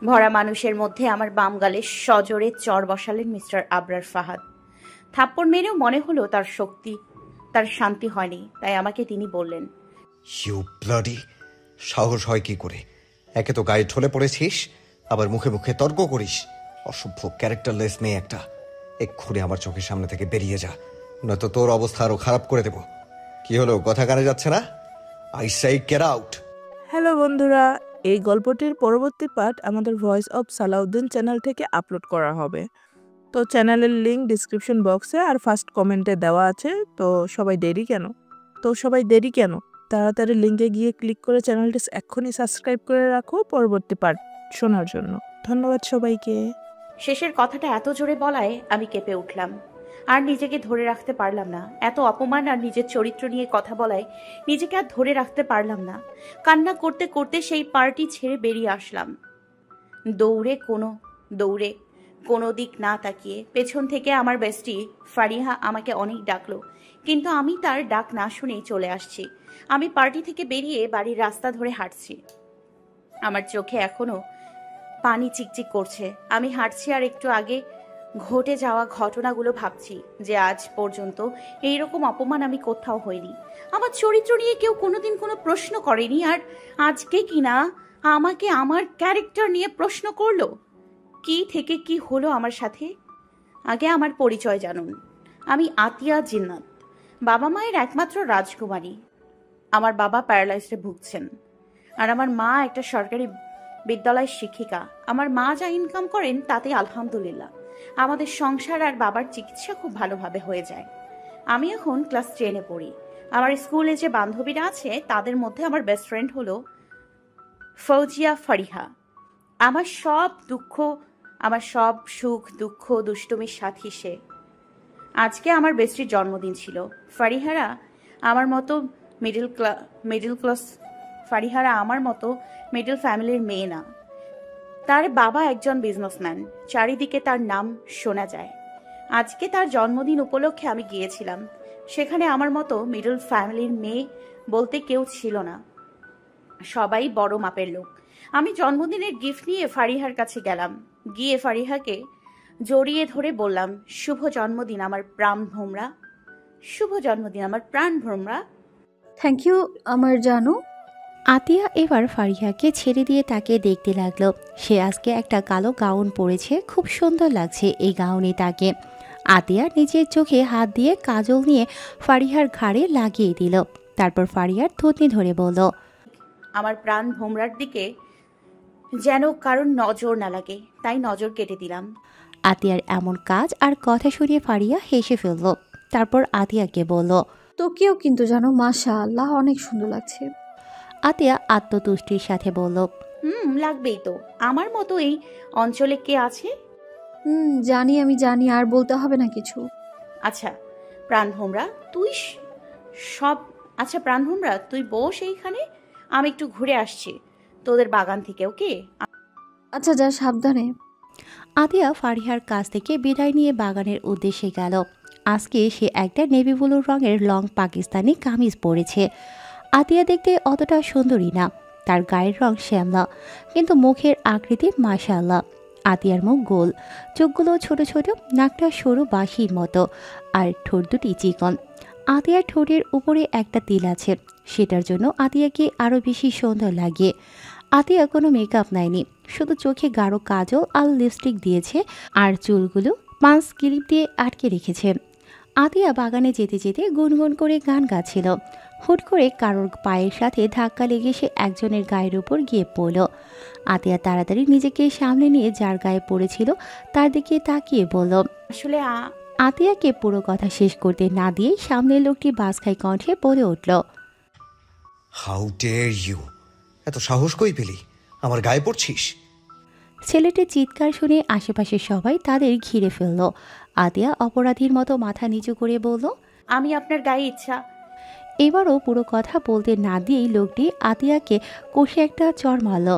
ভরা মানুষের মধ্যে আমার বাম গালে সজোরে চড় বসালেন মিস্টার আবরার ফাহাদ। থাপ্পড় মেরেও মনে হলো তার শান্তি হয়নি, তাই আমাকে তিনি বললেন, ইউ ব্লাডি! সাহস হয় কি করে? একে তো গায়ে ঠলে পড়েছিস, আবার মুখে মুখে তর্ক করিস। অসভ্য ক্যারেক্টারলেস মেয়ে একটা। এক্ষুনি আমার চোখের সামনে থেকে বেরিয়ে যা, নয়তো তোর অবস্থা আরো খারাপ করে দেব। কি হলো, কথা কানে যাচ্ছে না? I say get out. Hello বন্ধুরা, এই গল্পটির পরবর্তী পার্ট আমাদের ভয়েস অফ সালাউদ্দিন চ্যানেল থেকে আপলোড করা হবে। তো চ্যানেলের লিংক ডিসক্রিপশন বক্সে আর ফার্স্ট কমেন্টে দেওয়া আছে। তো সবাই দেরি কেন? তাড়াতাড়ি লিঙ্কে গিয়ে ক্লিক করে চ্যানেলটি এক্ষুনি সাবস্ক্রাইব করে রাখো পরবর্তী পার্ট শোনার জন্য। ধন্যবাদ সবাইকে। শেষের কথাটা এত জোরে বলায় আমি কেঁপে উঠলাম, আর নিজেকে ধরে রাখতে পারলাম না। এত অপমান আর নিজের চরিত্র নিয়ে কথা বলায় নিজেকে আর ধরে রাখতে পারলাম না। কান্না করতে করতে সেই পার্টি ছেড়ে বেরিয়ে আসলাম, দৌড়ে কোনো দিক না তাকিয়ে। পেছন থেকে আমার বেস্টি ফারিহা আমাকে অনেক ডাকলো, কিন্তু আমি তার ডাক না শুনেই চলে আসছি। আমি পার্টি থেকে বেরিয়ে বাড়ির রাস্তা ধরে হাঁটছি, আমার চোখে এখনো পানি চিকচিক করছে। আমি হাঁটছি আর একটু আগে ঘটে যাওয়া ঘটনাগুলো ভাবছি, যে আজ পর্যন্ত এইরকম অপমান আমি কোথাও হইনি। আমার চরিত্র নিয়ে কেউ কোনোদিন কোনো প্রশ্ন করেনি, আর আজকে কিনা আমাকে আমার ক্যারেক্টার নিয়ে প্রশ্ন করলো। কি থেকে কি হলো আমার সাথে? আগে আমার পরিচয় জানুন। আমি আতিয়া জিন্নাত, বাবা মায়ের একমাত্র রাজকুমারী। আমার বাবা প্যারালাইজডে ভুগছেন, আর আমার মা একটা সরকারি বিদ্যালয়ের শিক্ষিকা। আমার মা যা ইনকাম করেন তাতে আলহামদুলিল্লাহ আমাদের সংসার আর বাবার চিকিৎসা খুব ভালোভাবে হয়ে যায়। আমি এখন ক্লাস 10-এ পড়ি। আমার স্কুলে যে বান্ধবীরা আছে তাদের মধ্যে আমার বেস্ট ফ্রেন্ড হলো ফৌজিয়া ফারিহা। আমার সব সুখ দুঃখ দুষ্টুমির সাথী সে। আজকে আমার বেস্টির জন্মদিন ছিল। ফারিহারা আমার মতো মিডল ফ্যামিলির মেয়ে না। তার বাবা একজন বিজনেসম্যান, চারিদিকে তার নাম শোনা যায়। আজকে তার জন্মদিন উপলক্ষে আমি গিয়েছিলাম। সেখানে আমার মতো মিডল ফ্যামিলির মেয়ে বলতে কেউ ছিল না, সবাই বড় মাপের লোক। আমি জন্মদিনের গিফট নিয়ে ফারিহার কাছে গেলাম। গিয়ে ফারিহাকে জড়িয়ে ধরে বললাম, শুভ জন্মদিন আমার প্রাণ ভোমরা, শুভ জন্মদিন আমার প্রাণ ভোমরা। থ্যাংক ইউ আমার জানু। আতিয়া এবার ফারিহাকে ছেড়ে দিয়ে তাকে দেখতে লাগলো। সে আজকে একটা কালো গাউন পরেছে, খুব সুন্দর লাগছে এই গাউনে তাকে। আতিয়া নিজের চোখে হাত দিয়ে কাজল নিয়ে ফারিহার ঘাড়ে লাগিয়ে দিল। তারপর ফারিহার থুতনি ধরে বলল, আমার প্রাণ ভোমরার দিকে যেন কারণ নজর না লাগে, তাই নজর কেটে দিলাম। আতিয়ার এমন কাজ আর কথা শুনিয়ে ফারিহা হেসে ফেলল। তারপর আতিয়াকে বলল, তোকেও কিন্তু জানো মাশাআল্লাহ অনেক সুন্দর লাগছে। আতিয়া আত্মতুষ্টির সাথে বলল, লাগবেই তো, আমার মতো এই অঞ্চলে কে আছে? আমি জানি, আর বলতে হবে না কিছু। আচ্ছা প্রাণ ভোমরা তুই বস এইখানে, আমি একটু ঘুরে আসছি তোদের বাগান থেকে, ওকে? আচ্ছা যা, সাবধানে। আতিয়া ফারিহার কাছ থেকে বিদায় নিয়ে বাগানের উদ্দেশ্যে গেল। আজকে সে একটা নেভি ব্লু রঙের লং পাকিস্তানি কামিজ পরেছে। আতিয়া দেখতে অতটা সুন্দরী না, তার গায়ের রং শ্যামলা, কিন্তু মুখের আকৃতি মাশাআল্লাহ। আতিয়ার মুখ গোল, চোখগুলো ছোট ছোট, নাকটা সরু বাঁশির মতো, আর ঠোঁট দুটি চিকন। আতিয়ার ঠোঁটের উপরে একটা তিল আছে, সেটার জন্য আতিয়াকে আরও বেশি সুন্দর লাগে। আতিয়া কোনো মেকআপ নেয়নি, শুধু চোখে গাঢ় কাজল আর লিপস্টিক দিয়েছে, আর চুলগুলো পাঁচ ক্লিপ দিয়ে আটকে রেখেছে। আতিয়া বাগানে যেতে যেতে গুনগুন করে গান গাচ্ছিল। হুট করে কারোর পায়ের সাথে ধাক্কা লেগে সে একজনের গায়ের উপর গিয়ে পড়ল। আতিয়া তাড়াতাড়ি নিজেকে সামনে নিয়ে যার গায়ে পড়েছিল তার দিকে তাকিয়ে বলল, আসলে আতিয়াকে পুরো কথা শেষ করতে না দিয়ে সামনের লোকটি বাজখাই কণ্ঠে বলে উঠল, হাউ ডেয়ার ইউ! এত সাহস কই পেলি? আমার গায়ে পড়ছিস? ছেলেটির চিৎকার শুনে আশেপাশের সবাই তাদের ঘিরে ফেলল। আতিয়া অপরাধীর মতো মাথা নিচু করে বলল, আমি আপনার গায়ে ইচ্ছা। এবারও পুরো কথা বলতে না দিয়েই লোকটি আতিয়াকে কষে একটা চড় মারল।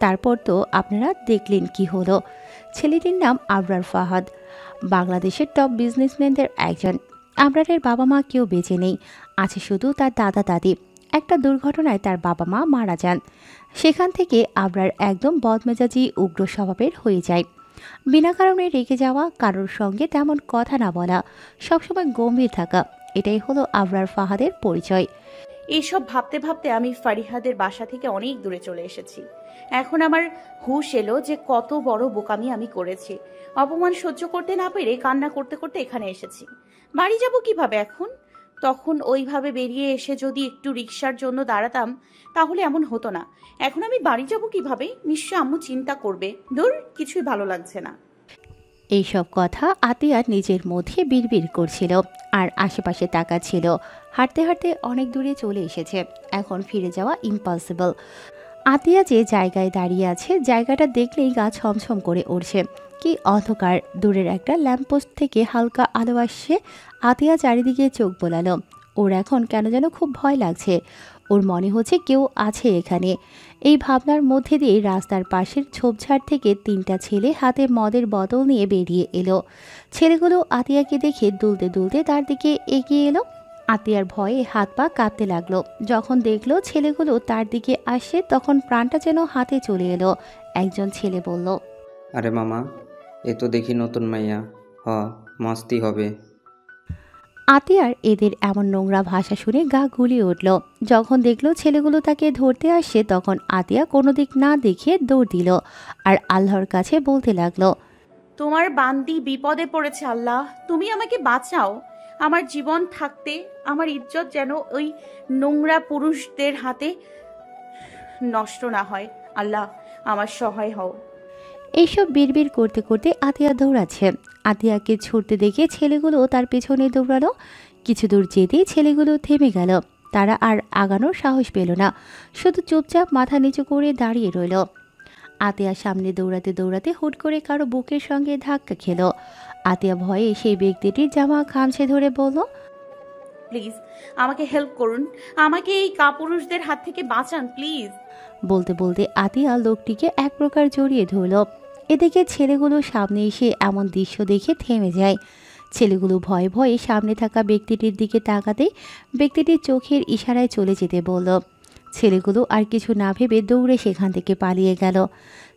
তারপর তো আপনারা দেখলেন কি হলো। ছেলেটির নাম আবরার ফাহাদ, বাংলাদেশের টপ বিজনেসম্যানদের একজন। আবরারের বাবা মা কেউ বেঁচে নেই, আছে শুধু তার দাদা দাদি। একটা দুর্ঘটনায় তার বাবা মা মারা যান। সেখান থেকে আবরার একদম বদমেজাজি উগ্র স্বভাবের হয়ে যায়। বিনা কারণে রেগে যাওয়া, কারোর সঙ্গে তেমন কথা না বলা, সবসময় গম্ভীর থাকা, এটাই হলো আবরার ফাহাদের পরিচয়। এইসব ভাবতে ভাবতে আমি ফারিহাদের বাসা থেকে অনেক দূরে চলে এসেছি। এখন আমার হুঁশ এলো যে কত বড় বোকামি আমি করেছি। অপমান সহ্য করতে না পেরে কান্না করতে করতে এখানে এসেছি। বাড়ি যাব কিভাবে এখন? তখন ওইভাবে বেরিয়ে এসে যদি একটু রিক্সার জন্য দাঁড়াতাম তাহলে এমন হতো না। এখন আমি বাড়ি যাব কিভাবে? নিশ্চয় আম্মু চিন্তা করবে। দূর, কিছুই ভালো লাগছে না। এইসব কথা আতিয়া নিজের মধ্যে বিড়বিড় করছিল আর আশেপাশে তাকাচ্ছিল। হাঁটতে হাঁটতে অনেক দূরে চলে এসেছে, এখন ফিরে যাওয়া ইম্পসিবল। আতিয়া যে জায়গায় দাঁড়িয়ে আছে, জায়গাটা দেখলেই গা ছমছম করে উঠছে। কি অন্ধকার! দূরের একটা ল্যাম্পপোস্ট থেকে হালকা আলো আসছে। আতিয়া চারিদিকে চোখ বোলালো। ওর এখন কেন যেন খুব ভয় লাগছে। ওর মনে হচ্ছে কেউ আছে এখানে। এই ভাবনার মধ্যে দিয়ে রাস্তার পাশের ঝোপঝাড় থেকে 3টা ছেলে হাতে মদের বোতল নিয়ে বেরিয়ে এলো। ছেলেগুলো আতিয়াকে দেখে দুলতে দুলতে তার দিকে এগিয়ে এলো। আতিয়ার ভয়ে হাত পা কাঁপতে লাগলো। যখন দেখলো ছেলেগুলো তার দিকে আসে, তখন প্রাণটা যেন হাতে চলে এলো। একজন ছেলে বলল, আরে মামা, এ তো দেখি নতুন মাইয়া। হ, মস্তি হবে। আতিয়ার এদের এমন নোংরা ভাষা শুনে গা গুলিয়ে উঠল। যখন দেখলো ছেলেগুলো তাকে ধরতে আসছে, তখন আতিয়া কোনো দিক না দেখে দৌড় দিল আর আল্লাহর কাছে বলতে লাগলো, তোমার বান্দি বিপদে পড়েছে আল্লাহ, তুমি আমাকে বাঁচাও। আমার জীবন থাকতে আমার ইজ্জত যেন ওই নোংরা পুরুষদের হাতে নষ্ট না হয়। আল্লাহ, আমার সহায় হও। এইসব বিড়বিড় করতে করতে আতিয়া দৌড়াচ্ছে। আতিয়াকে ছুটতে দেখে ছেলেগুলো তার পেছনে দৌড়ালো। কিছু দূর যেতেই ছেলেগুলো থেমে গেল। তারা আর আগানোর সাহস পেল না, শুধু চুপচাপ মাথা নিচু করে দাঁড়িয়ে রইল। আতিয়া সামনে দৌড়াতে দৌড়াতে হুট করে কারো বুকের সঙ্গে ধাক্কা খেল। আতিয়া ভয়ে সেই ব্যক্তিটির জামা খামছে ধরে বলল, প্লিজ আমাকে হেল্প করুন, আমাকে এই কাপুরুষদের হাত থেকে বাঁচান প্লিজ। বলতে বলতে আতিয়া লোকটিকে এক প্রকার জড়িয়ে ধরল। এদিকে ছেলেগুলো সামনে এসে এমন দৃশ্য দেখে থেমে যায়। ছেলেগুলো ভয়ে ভয়ে সামনে থাকা ব্যক্তিটির দিকে তাকাতে ব্যক্তিটির চোখের ইশারায় চলে যেতে বলল। ছেলেগুলো আর কিছু না ভেবে দৌড়ে সেখান থেকে পালিয়ে গেল।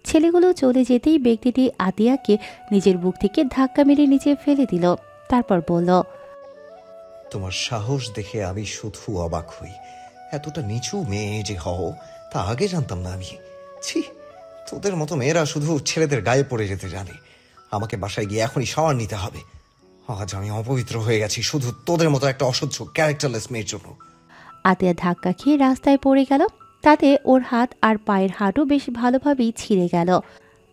ছেলেগুলো চলে যেতেই ব্যক্তিটি আতিয়াকে নিজের বুক থেকে ধাক্কা মেরে নিচে ফেলে দিল। তারপর বলল, তোমার সাহস দেখে আমি শুধু অবাক হই। এতটা নিচু মেয়ে যে হও তা আগে জানতাম না আমি। ছি, তোদের মতো মেয়েরা শুধু ছেলেদের গায়ে পড়ে যেতে জানে। আমাকে বাসায় গিয়ে এখনই শাওয়ার নিতে হবে। আজ আমি অপবিত্র হয়ে গেছি শুধু তোদের মতো একটা অসহ্য ক্যারেক্টারলেস মেয়ের জন্য। আতিয়া ধাক্কা খেয়ে রাস্তায় পড়ে গেল। তাতে ওর হাত আর পায়ের হাঁটু বেশ ভালোভাবেই ছিঁড়ে গেল।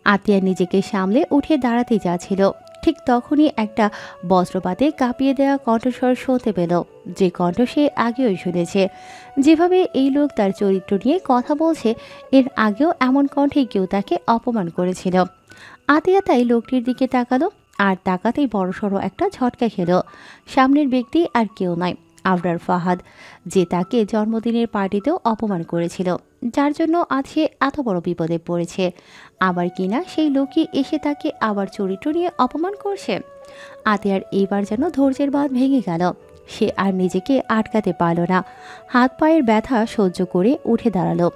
আতিয়া নিজেকে সামলে উঠে দাঁড়াতে যাচ্ছিল, ঠিক তখনই একটা বজ্রপাতে কাঁপিয়ে দেওয়া কণ্ঠস্বর শুনতে পেল, যে কণ্ঠ সে আগেও শুনেছে। যেভাবে এই লোক তার চরিত্র নিয়ে কথা বলছে, এর আগেও এমন কণ্ঠে কেউ তাকে অপমান করেছিল। আতিয়া তাই লোকটির দিকে তাকালো, আর তাকাতেই বড়সড় একটা ঝটকা খেল। সামনের ব্যক্তি আর কেউ নয়, আবরার ফাহাদ, যে তাকে জন্মদিনের পার্টিতেও অপমান করেছিল, যার জন্য আজ সে এত বড় বিপদে পড়েছে। আবার কিনা সেই লোকই এসে তাকে আবার চরিত্র নিয়ে অপমান করছে। আতিয়ার এইবার যেন ধৈর্যের বাঁধ ভেঙে গেল। সে আর নিজেকে আটকাতে পারল না। হাত পায়ের ব্যথা সহ্য করে উঠে দাঁড়ালো।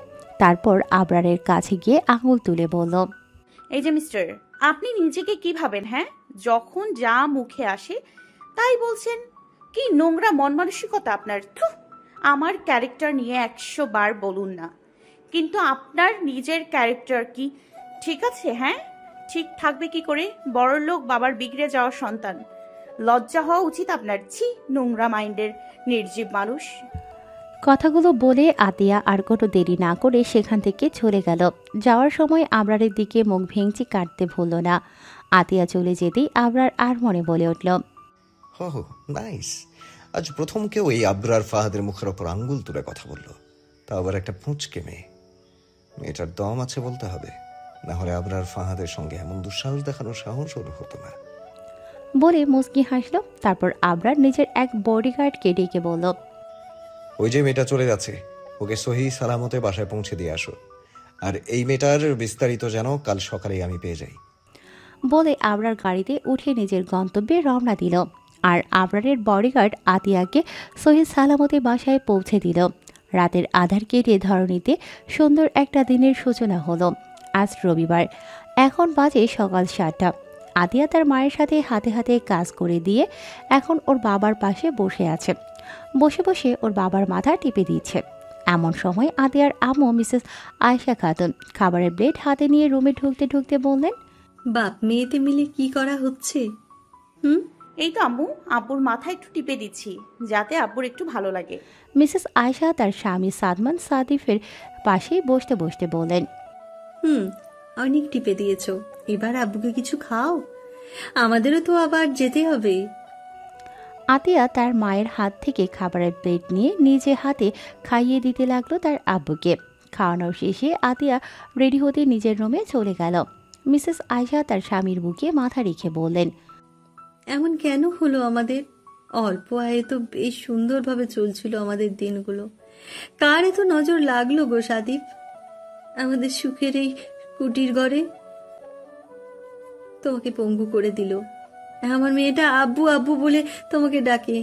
তারপর আবরারের কাছে গিয়ে আঙুল তুলে বলল, এই যে মিস্টার, আপনি নিজেকে কি ভাবেন? হ্যাঁ, যখন যা মুখে আসে তাই বলছেন। কি নোংরা মন মানসিকতা আপনার! থু, আমার ক্যারেক্টার নিয়ে 100 বার বলুন না, কিন্তু আপনার নিজের ক্যারেক্টার কি ঠিক আছে? হ্যাঁ, ঠিক থাকবে কি করে? বড়লোক বাবার বিগড়ে যাওয়া সন্তান। লজ্জা হওয়া উচিত আপনার। ছি, নোংরা মাইন্ডের নির্জীব মানুষ। কথাগুলো বলে আতিয়া আর কোনো দেরি না করে সেখান থেকে চলে গেল। যাওয়ার সময় আবরারের দিকে মুখ ভেঙচি কাটতে ভুলল না। আতিয়া চলে যেতেই আবরার আর মনে বলে উঠল, হো নাইস, আজ প্রথম কেউ এই আবরার ফাহাদের মুখের ওপর আঙ্গুল তুলে কথা বলল, তা আবার একটা পুঁচকে মেয়ে। মেয়েটার দম আছে বলতে হবে, না হলে আবরার ফাহাদের সঙ্গে এমন দুঃসাহস দেখানোর সাহস ওর হতো না। বলে মুচকি হাসল। তারপর আবরার নিজের এক বডিগার্ডকে ডেকে বলল, ওই যে মেয়েটা চলে যাচ্ছে, ওকে সহি সালামতে বাসায় পৌঁছে দিয়ে আসো। আর এই মেয়েটার বিস্তারিত যেন কাল সকালেই আমি পেয়ে যাই। বলে আবরার গাড়িতে উঠে নিজের গন্তব্যে রওনা দিল। আর আবরারের বডিগার্ড আতিয়াকে সহি সালামতে বাসায় পৌঁছে দিল। রাতের আধার কেটে ধরণীতে সুন্দর একটা দিনের সূচনা হলো। আজ রবিবার, এখন বাজে সকাল 7টা। আতিয়া তার মায়ের সাথে হাতে হাতে কাজ করে দিয়ে এখন ওর বাবার পাশে বসে আছে। বসে বসে ওর বাবার মাথা টিপে দিচ্ছে। এমন সময় আতিয়ার আম্মু মিসেস আয়েশা খাতুন খাবারের প্লেট হাতে নিয়ে রুমে ঢুকতে ঢুকতে বললেন, বাপ মেয়েতে মিলে কি করা হচ্ছে? এই তো আম্মু, আব্বুর মাথা একটু টিপে দিচ্ছি যাতে আব্বুর একটু ভালো লাগে। মিসেস আয়েশা তার স্বামী সাদমান সাদিফের পাশেই বসতে বসতে বললেন, অনেক টিপে দিয়েছো, এবার আব্বুকে কিছু খাও, আমাদেরও তো আবার যেতে হবে। আতিয়া তার মায়ের হাত থেকে খাবারের প্লেট নিয়ে নিজে হাতে খাইয়ে দিতে লাগলো তার আব্বুকে। খাওয়ানোর শেষে আতিয়া রেডি হতে নিজের রুমে চলে গেল। মিসেস আয়েশা তার স্বামীর বুকে মাথা রেখে বললেন, এমন কেন হলো আমাদের? অল্প আয়ে তো বেশ সুন্দরভাবে চলছিল আমাদের দিনগুলো। কার এত নজর লাগলো গো সাদীপ আমাদের সুখের এই কুটির ঘরে? তোমাকে পঙ্গু করে দিল। আমার মেয়েটা আব্বু আব্বু বলে তোমাকে ডাকে,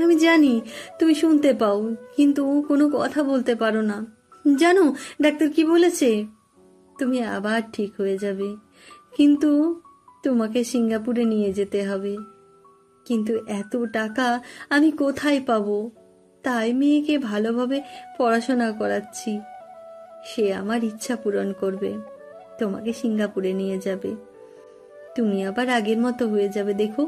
আমি জানি তুমি শুনতে পাও, কিন্তু কোনো কথা বলতে পারো না। জানো ডাক্তার কি বলেছে? তুমি আবার ঠিক হয়ে যাবে, কিন্তু তোমাকে সিঙ্গাপুরে নিয়ে যেতে হবে। কিন্তু এত টাকা আমি কোথায় পাবো? তাই মেয়েকে ভালোভাবে পড়াশোনা করাচ্ছি। সে আমার ইচ্ছা পূরণ করবে, তোমাকে সিঙ্গাপুরে নিয়ে যাবে। তুমি আবার আগের মতো হয়ে যাবে, দেখো।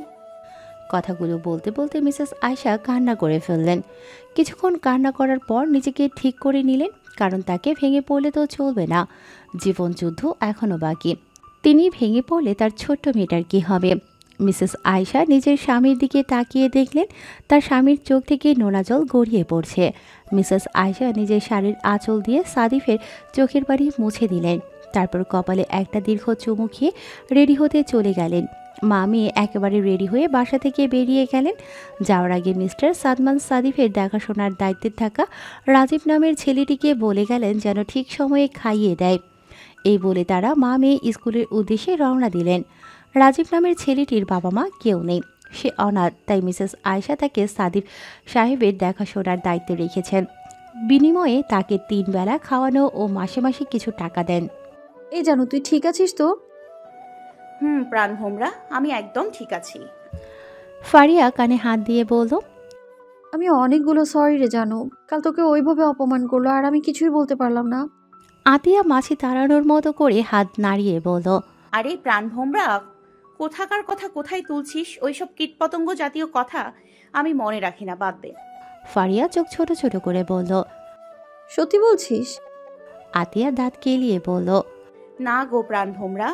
কথাগুলো বলতে বলতে মিসেস আয়েশা কান্না করে ফেললেন। কিছুক্ষণ কান্না করার পর নিজেকে ঠিক করে নিলেন, কারণ তাকে ভেঙে পড়লে তো চলবে না। জীবন যুদ্ধ এখনো বাকি। তিনি ভেঙে পড়লে তার ছোট্ট মেয়েটার কি হবে? মিসেস আয়েশা নিজের স্বামীর দিকে তাকিয়ে দেখলেন তার স্বামীর চোখ থেকে নোনা জল গড়িয়ে পড়ছে। মিসেস আয়েশা নিজের শাড়ির আঁচল দিয়ে সাদিফের চোখের পানি মুছে দিলেন। তারপর কপালে একটা দীর্ঘ চুমু খেয়ে রেডি হতে চলে গেলেন। মা মেয়ে একেবারে রেডি হয়ে বাসা থেকে বেরিয়ে গেলেন। যাওয়ার আগে মিস্টার সাদমান সাদিফের দেখাশোনার দায়িত্বে থাকা রাজীব নামের ছেলেটিকে বলে গেলেন যেন ঠিক সময়ে খাইয়ে দেয়। এই বলে তারা মা মেয়ে স্কুলের উদ্দেশ্যে রওনা দিলেন। রাজীব নামের ছেলেটির বাবা মা কেউ নেই, সে অনাথ। তাই মিসেস আয়েশা তাকে সাদিফ সাহেবের দেখাশোনার দায়িত্বে রেখেছেন। বিনিময়ে তাকে 3 বেলা খাওয়ানো ও মাসে মাসে কিছু টাকা দেন। এই জানো, তুই ঠিক আছিস তো? প্রাণ ভোমরা, আমি একদম ঠিক আছি। ফারিয়া কানে হাত দিয়ে বলল, আমি অনেকগুলো সরি রে জানো, কাল তোকে ওইভাবে অপমান করলো আর আমি কিছুই বলতে পারলাম না। আতিয়া মাছি তাড়ানোর মতো করে হাত নাড়িয়ে বলল, আরে প্রাণ ভোমরা, কোথাকার কথা কোথায় তুলছিস? ওইসব কীটপতঙ্গ জাতীয় কথা আমি মনে রাখি না, বাদ দে। ফারিয়া চোখ ছোট ছোট করে বলল, সত্যি বলছিস? আতিয়া দাঁত কেলিয়ে বলল, না গো প্রাণ ভোমরা,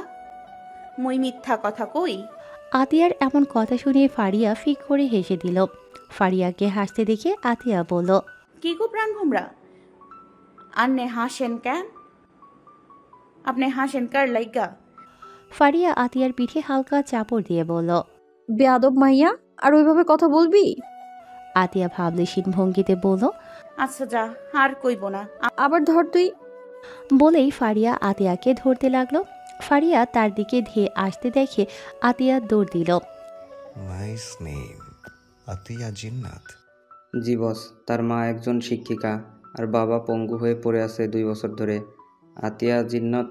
মই মিথ্যা কথা কই। আতিয়ার এমন কথা শুনে ফারিয়া ফিক করে হেসে দিল। ফারিয়াকে হাসতে দেখে আতিয়া বলল, কি গো প্রাণ ভোমরা, আন্নে হাসেন কেন? আপনি হাসেন কার লাইগা? ফারিয়া আতিয়ার পিঠে হালকা চাপড় দিয়ে বলল, বেয়াদব মাইয়া, আর ওইভাবে কথা বলবি? আতিয়া ভাবলেশীন ভঙ্গিতে বলল, আচ্ছা যা, আর কইব না। আবার ধর তুই। বলেই ফারিয়া আতিয়াকে ধরতে লাগলো। ফারিয়া তার দিকে ধেয়ে আসতে দেখে আতিয়া দৌড় দিল। নাইস নেম, আতিয়া জিন্নাত। জি বস, তার মা একজন শিক্ষিকা আর বাবা পঙ্গু হয়ে পড়ে আছে 2 বছর ধরে। আতিয়া জিন্নাত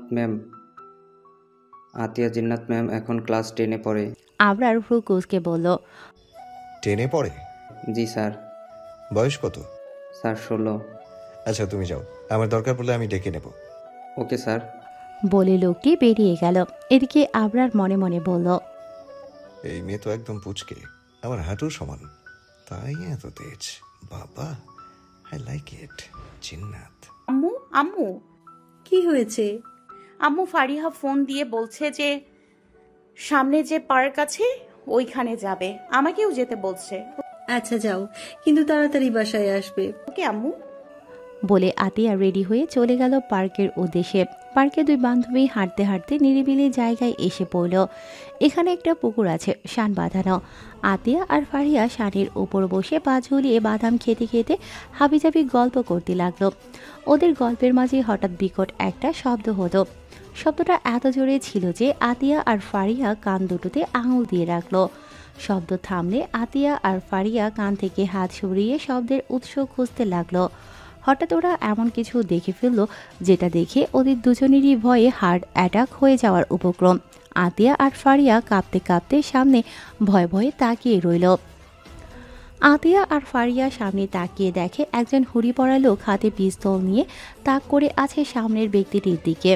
ম্যাম এখন ক্লাস 10-এ পড়ে। আবরার ভ্রু কুঁচকে বলল, 10-এ পড়ে? জি স্যার। বয়স কত? স্যার 16। আচ্ছা তুমি যাও, আমার দরকার পড়লে আমি ডেকে নেব। Okay sir. বলে লোকটি বেরিয়ে গেল। এদিকে আবরার মনে মনে বলল, এই মেয়ে তো একদম পুচকে, আমার হাঁটুর সমান, তাই এত তেজ। বাবা, আই লাইক ইট। জিন্নাত। আম্মু আম্মু কি হয়েছে? আম্মু, ফারিহা ফোন দিয়ে বলছে যে সামনে যে পার্ক আছে ওইখানে যাবে, আমাকেও যেতে বলছে। আচ্ছা যাও, কিন্তু তাড়াতাড়ি বাসায় আসবে। ওকে আম্মু। বলে আতিয়া রেডি হয়ে চলে গেল পার্কের উদ্দেশ্যে। পার্কে 2 বান্ধবী হাঁটতে হাঁটতে নিরিবিলি জায়গায় এসে পড়ল। এখানে একটা পুকুর আছে, শান বাঁধানো। আতিয়া আর ফারিয়া শানের উপর বসে পা ঝুলিয়ে বাদাম খেতে খেতে হাবিজাবি গল্প করতে লাগলো। ওদের গল্পের মাঝে হঠাৎ বিকট একটা শব্দ হলো। শব্দটা এত জোরে ছিল যে আতিয়া আর ফারিয়া কান দুটোতে আঙুল দিয়ে রাখলো। শব্দ থামলে আতিয়া আর ফারিয়া কান থেকে হাত সরিয়ে শব্দের উৎস খুঁজতে লাগলো। হঠাৎ ওরা এমন কিছু দেখে ফেলল যেটা দেখে ওদের দুজনেরই ভয়ে হার্ট অ্যাটাক হয়ে যাওয়ার উপক্রম। আতিয়া আর ফারিয়া কাঁপতে কাঁপতে সামনে ভয়ে ভয়ে তাকিয়ে রইল। আতিয়া আর ফারিয়া সামনে তাকিয়ে দেখে একজন হুড়ি পরা লোক হাতে পিস্তল নিয়ে তাক করে আছে সামনের ব্যক্তিটির দিকে।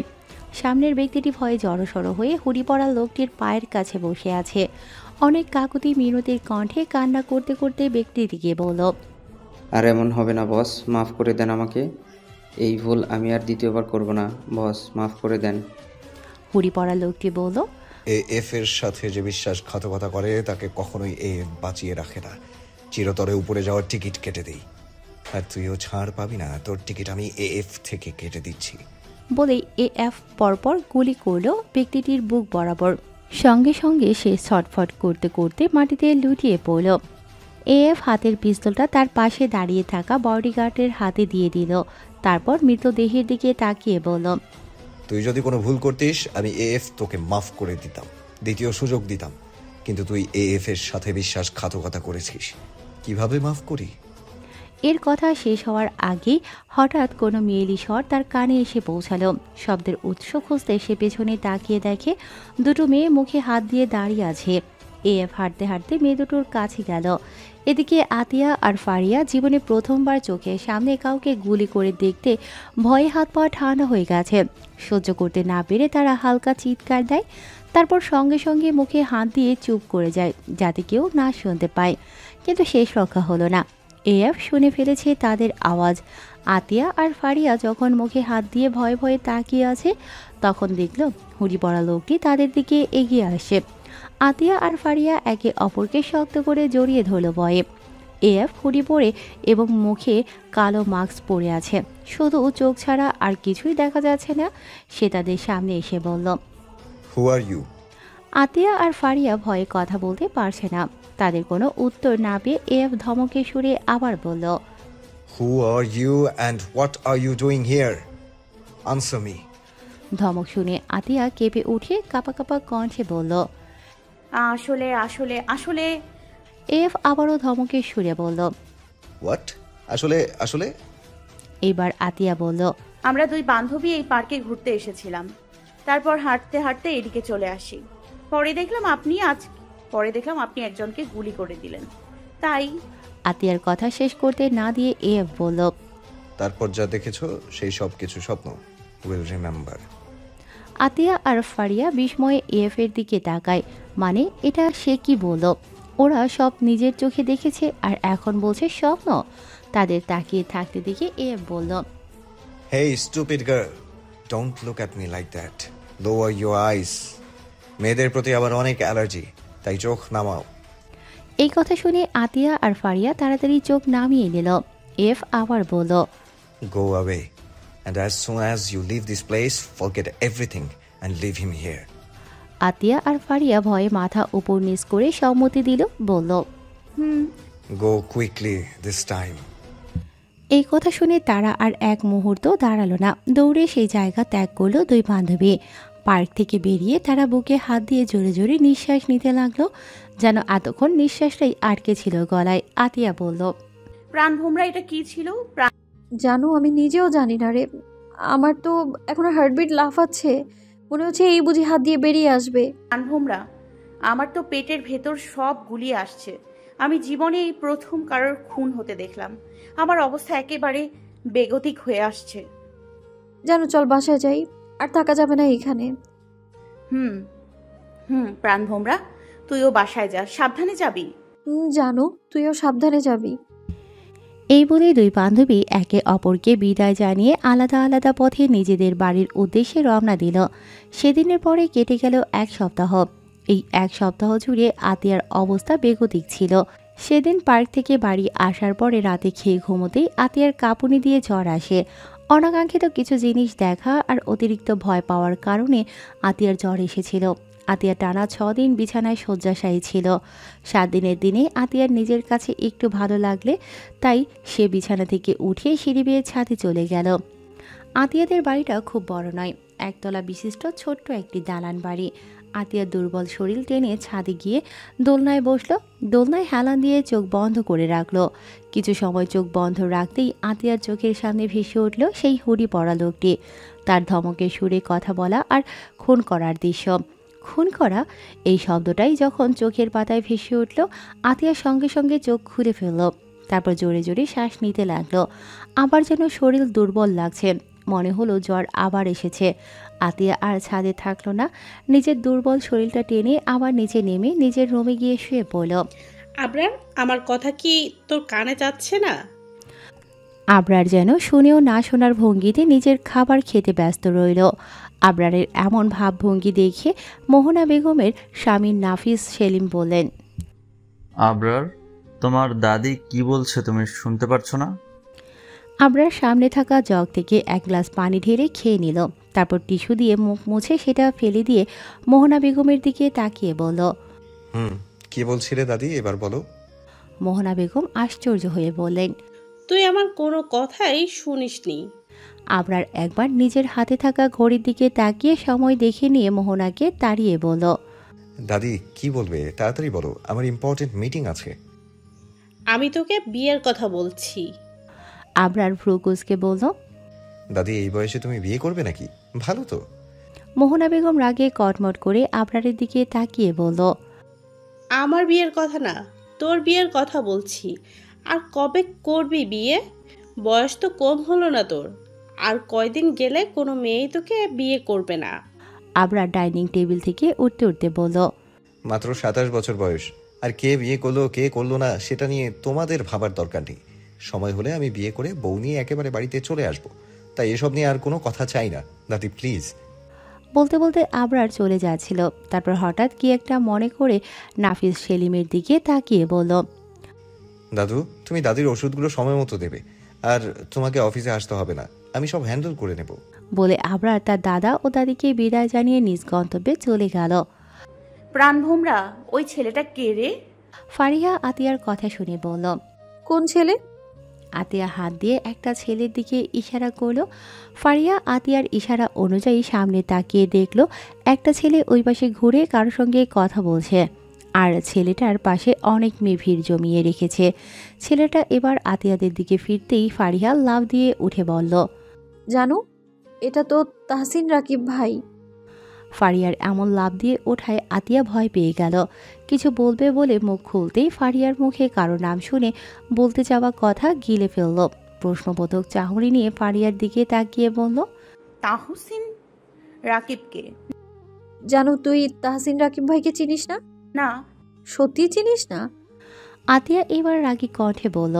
সামনের ব্যক্তিটি ভয়ে জড়সড় হয়ে হুড়ি পরা লোকটির পায়ের কাছে বসে আছে। অনেক কাকুতি মিনতির কণ্ঠে কান্না করতে করতে ব্যক্তিটিকে বলল, আর এমন হবে না বস, মাফ করে দেন আমাকে। এই ভুল আমি আর দ্বিতীয়বার করব না বস, মাফ করে দেন। হুড়ি পরা লোকটি বলল, এএফ এর সাথে যে বিশ্বাসঘাতকতা করে তাকে কখনোই এএফ বাঁচিয়ে রাখে না। চিরতরে উপরে যাওয়ার টিকিট কেটে দেই, আর তুইও ছাড় পাবি না। তোর টিকিট আমি এএফ থেকে কেটে দিচ্ছি। বলেই এএফ পরপর গুলি করল ব্যক্তিটির বুক বরাবর। সঙ্গে সঙ্গে সে ছটফট করতে করতে মাটিতে লুটিয়ে পড়ল। এএফ হাতের পিস্তলটা তার পাশে দাঁড়িয়ে থাকা বডিগার্ডের হাতে দিয়ে দিল। তারপর মৃতদেহের দিকে তাকিয়ে বলল, তুই যদি কোনো ভুল করতিস আমি এএফ তোকে মাফ করে দিতাম, দ্বিতীয় সুযোগ দিতাম। কিন্তু তুই এএফ এর সাথে বিশ্বাসঘাতকতা করেছিস, কিভাবে মাফ করি? এর কথা শেষ হওয়ার আগেই হঠাৎ কোনো মেয়েলি স্বর তার কানে এসে পৌঁছালো। শব্দের উৎস খুঁজতে সে পেছনে তাকিয়ে দেখে দুটো মেয়ে মুখে হাত দিয়ে দাঁড়িয়ে আছে। এএফ হাঁটতে হাঁটতে মেয়ে দুটোর কাছে গেল। এদিকে আতিয়া আর ফারিয়া জীবনে প্রথমবার চোখের সামনে কাউকে গুলি করে দেখতে ভয়ে হাত পা ঠান্ডা হয়ে গেছে। সহ্য করতে না পেরে তারা হালকা চিৎকার দেয়, তারপর সঙ্গে সঙ্গে মুখে হাত দিয়ে চুপ করে যায় যাতে কেউ না শুনতে পায়। কিন্তু শেষ রক্ষা হলো না, এএফ শুনে ফেলেছে তাদের আওয়াজ। আতিয়া আর ফারিয়া যখন মুখে হাত দিয়ে ভয়ে ভয়ে তাকিয়ে আছে তখন দেখল হুড়ি পড়া লোকটি তাদের দিকে এগিয়ে আসে। আতিয়া আর ফারিয়া একে অপরকে শক্ত করে জড়িয়ে ধরল ভয়ে। এএফ হুড়ি পরে এবং মুখে কালো মাস্ক পরে আছে, শুধু চোখ ছাড়া আর কিছুই দেখা যাচ্ছে না। সে তাদের সামনে এসে বলল, হু আর ইউ? আতিয়া আর ফারিয়া ভয়ে কথা বলতে পারছে না। তাদের কোনো উত্তর না পেয়ে এএফ ধমকে সুরে আবার বলল, who are you and what are you doing here? Answer me. ধমক শুনে আতিয়া কেঁপে উঠে কাঁপা কাঁপা কণ্ঠে বলল, আসলে আসলে আসলে এএফ আবারও ধমকের সুরে বলল। হোয়াট? আসলে আসলে? এবার আতিয়া বলল, আমরা দুই বান্ধবী এই পার্কে ঘুরতে এসেছিলাম, তারপর হাঁটতে হাঁটতে এদিকে চলে আসি। পরে দেখলাম আপনি একজনকে গুলি করে দিলেন, তাই। আতিয়ার কথা শেষ করতে না দিয়ে এএফ বলল, তারপর যা দেখেছো সেই সব কিছু স্বপ্ন। Will remember. আতিয়া আর ফারিয়া বিস্ময়ে এএফ এর দিকে তাকায়। মানে এটা সে কি বলল? ওরা সব নিজের চোখে দেখেছে আর এখন বলছে স্বপ্ন। তাদের তাকিয়ে থাকতে দেখে এএফ বলল, hey stupid girl, don't look at me like that. Lower your eyes. মেয়েদের প্রতি আবার অনেক অ্যালার্জি, তাই চোখ নামাও। এই কথা শুনে আতিয়া আর ফারিয়া তাড়াতাড়ি চোখ নামিয়ে নিল। এফ আবার বলল, Go away. And as soon as you leave this place, forget everything and leave him here. আতিয়া আর ফারিয়া ভয়ে মাথা উপর নিচ করে সম্মতি দিল, বলল, Go quickly this time. এই কথা শুনে তারা আর এক মুহূর্ত দাঁড়ালো না, দৌড়ে সেই জায়গা ত্যাগ করলো দুই বান্ধবী। পার্ক থেকে বেরিয়ে তারা বুকে হাত দিয়ে জোরে জোরে নিঃশ্বাস নিতে লাগলো, যেন এতক্ষণ নিঃশ্বাসটাই আটকে ছিল গলায়। আতিয়া বলল, প্রাণ ভোমরা, এটা কি ছিল? জানো আমি নিজেও জানি না রে, আমার তো এখনো হার্টবিট লাফাচ্ছে, মনে হচ্ছে এই বুঝি হাত দিয়ে বেরিয়ে আসবে। প্রাণ ভোমরা, আমার তো পেটের ভেতর সব গুলিয়ে আসছে। আমি জীবনে এই প্রথম কারোর খুন হতে দেখলাম। আমার অবস্থা একেবারে বেগতিক হয়ে আসছে। জানো চল বাসায় যাই, আর থাকা যাবে না এখানে। হুম প্রাণ ভোমরা, তুইও বাসায় যা, সাবধানে যাবি। জানো তুইও সাবধানে যাবি। এই বলে দুই বান্ধবী একে অপরকে বিদায় জানিয়ে আলাদা আলাদা পথে নিজেদের বাড়ির উদ্দেশ্যে রওনা দিল। সেদিনের পরে কেটে গেল এক সপ্তাহ। এই এক সপ্তাহ জুড়ে আতিয়ার অবস্থা বেগতিক ছিল। সেদিন পার্ক থেকে বাড়ি আসার পরে রাতে খেয়ে ঘুমোতেই আতিয়ার কাঁপুনি দিয়ে জ্বর আসে। অনাকাঙ্ক্ষিত কিছু জিনিস দেখা আর অতিরিক্ত ভয় পাওয়ার কারণে আতিয়ার জ্বর এসেছিল। আতিয়া টানা 6 দিন বিছানায় শয্যাশায়ী ছিল। 7 দিনের দিনে আতিয়ার নিজের কাছে একটু ভালো লাগলে তাই সে বিছানা থেকে উঠে সিঁড়ি বেয়ে ছাদে চলে গেল। আতিয়াদের বাড়িটা খুব বড় নয়, একতলা বিশিষ্ট ছোট্ট একটি দালান বাড়ি। আতিয়া দুর্বল শরীর টেনে ছাদে গিয়ে দোলনায় বসলো। দোলনায় হেলান দিয়ে চোখ বন্ধ করে রাখলো। কিছু সময় চোখ বন্ধ রাখতেই আতিয়ার চোখের সামনে ভেসে উঠল সেই হুডি পরা লোকটি, তার ধমকের সুরে কথা বলা আর খুন করার দৃশ্য। খুন করা এই শব্দটাই যখন চোখের পাতায় ভেসে উঠল, আতিয়ার সঙ্গে সঙ্গে চোখ খুলে ফেলল। তারপর জোরে জোরে শ্বাস নিতে লাগলো। আবার যেন শরীর দুর্বল লাগছে, মনে হলো জ্বর আবার এসেছে। আতিয়া আর ছাদে থাকলো না, নিজের দুর্বল শরীরটা টেনে আবার নিচে নেমে নিজের রুমে গিয়ে শুয়ে পড়ল। আবরার, আমার কথা কি তোর কানে যাচ্ছে না? আবরার যেন শুনেও না শোনার ভঙ্গিতে নিজের খাবার খেতে ব্যস্ত রইল। আবরারের এমন ভাবভঙ্গি দেখে মোহনা বেগমের স্বামী নাফিস সেলিম বললেন, আবরার, তোমার দাদি কি বলছে তুমি শুনতে পারছো না? আবরার সামনে থাকা জগ থেকে এক গ্লাস পানি ঢেলে খেয়ে নিল। তারপর টিস্যু দিয়ে মুখ মুছে সেটা ফেলে দিয়ে মোহনা বেগমের দিকে তাকিয়ে বলল, কি বলছিলে দাদি, এবার বলো। মোহনা বেগম আশ্চর্য হয়ে বললেন, তুই আমার কোনো কথাই শুনিসনি। আবরার একবার নিজের হাতে থাকা ঘড়ির দিকে তাকিয়ে সময় দেখে নিয়ে মোহনাকে তাড়িয়ে বলল, দাদি কি বলবে, তাড়াতাড়ি বলো, আমার ইম্পর্টেন্ট মিটিং আছে। আমি তোকে বিয়ের কথা বলছি। আবরার ভ্রুকুচকে বলল, দাদি এই বয়সে তুমি বিয়ে করবে নাকি? ভালো তো। মোহনা বেগম রাগে কটমট করে আবরারের দিকে তাকিয়ে বলল, আমার বিয়ের কথা না, তোর বিয়ের কথা বলছি। আর কবে করবি বিয়ে? বয়স তো কম হলো না তোর। আর কয়দিন গেলে কোনো মেয়েই তোকে বিয়ে করবে না। আবরার ডাইনিং টেবিল থেকে উঠতে উঠতে বলল, মাত্র 27 বছর বয়স, আর কে বিয়ে করলো কে করলো না সেটা নিয়ে তোমাদের ভাবার দরকার নেই। সময় হলে আমি বিয়ে করে বউ নিয়ে একেবারে বাড়িতে চলে আসব। তাই এসব নিয়ে আর কোনো কথা চাই না দাদি, প্লিজ। বলতে বলতে আবরার চলে যাচ্ছিল। তারপর হঠাৎ কি একটা মনে করে নাফিস সেলিমের দিকে তাকিয়ে বলল, দাদু তুমি দাদির ওষুধগুলো সময় মতো দেবে, আর তোমাকে অফিসে আসতে হবে না, আমি সব হ্যান্ডেল করে নেব। বলে আবরার তার দাদা ও দাদিকে বিদায় জানিয়ে নিজ গন্তব্যে চলে গেল। প্রাণভোমরা, ওই ছেলেটা কে রে? ফারিহা আতিয়ার কথা শুনে বলল, কোন ছেলে? আতিয়া হাত দিয়ে একটা ছেলের দিকে ইশারা করলো। ফারিয়া আতিয়ার ইশারা অনুযায়ী সামনে তাকিয়ে দেখলো একটা ছেলে ওই পাশে ঘুরে কারোর সঙ্গে কথা বলছে, আর ছেলেটার পাশে অনেক মেয়ে ভিড় জমিয়ে রেখেছে। ছেলেটা এবার আতিয়াদের দিকে ফিরতেই ফারিয়া লাফ দিয়ে উঠে বলল, জানো, এটা তো তাহসিন রাকিব ভাই। ফারিয়ার এমন লাফ দিয়ে ওঠায় আতিয়া ভয় পেয়ে গেল। কিছু বলবে বলে মুখ খুলতেই ফারিয়ার মুখে কারো নাম শুনে বলতে যাওয়া কথা গিলে ফেলল। প্রশ্নবোধক চাহনি নিয়ে ফারিয়ার দিকে তাকিয়ে বলল, তাহসিন রাকিবকে? জানো, তুই তাহসিন রাকিব ভাইকে চিনিস না? না। সত্যি চিনিস না? আতিয়া এবার রাগী কণ্ঠে বলল,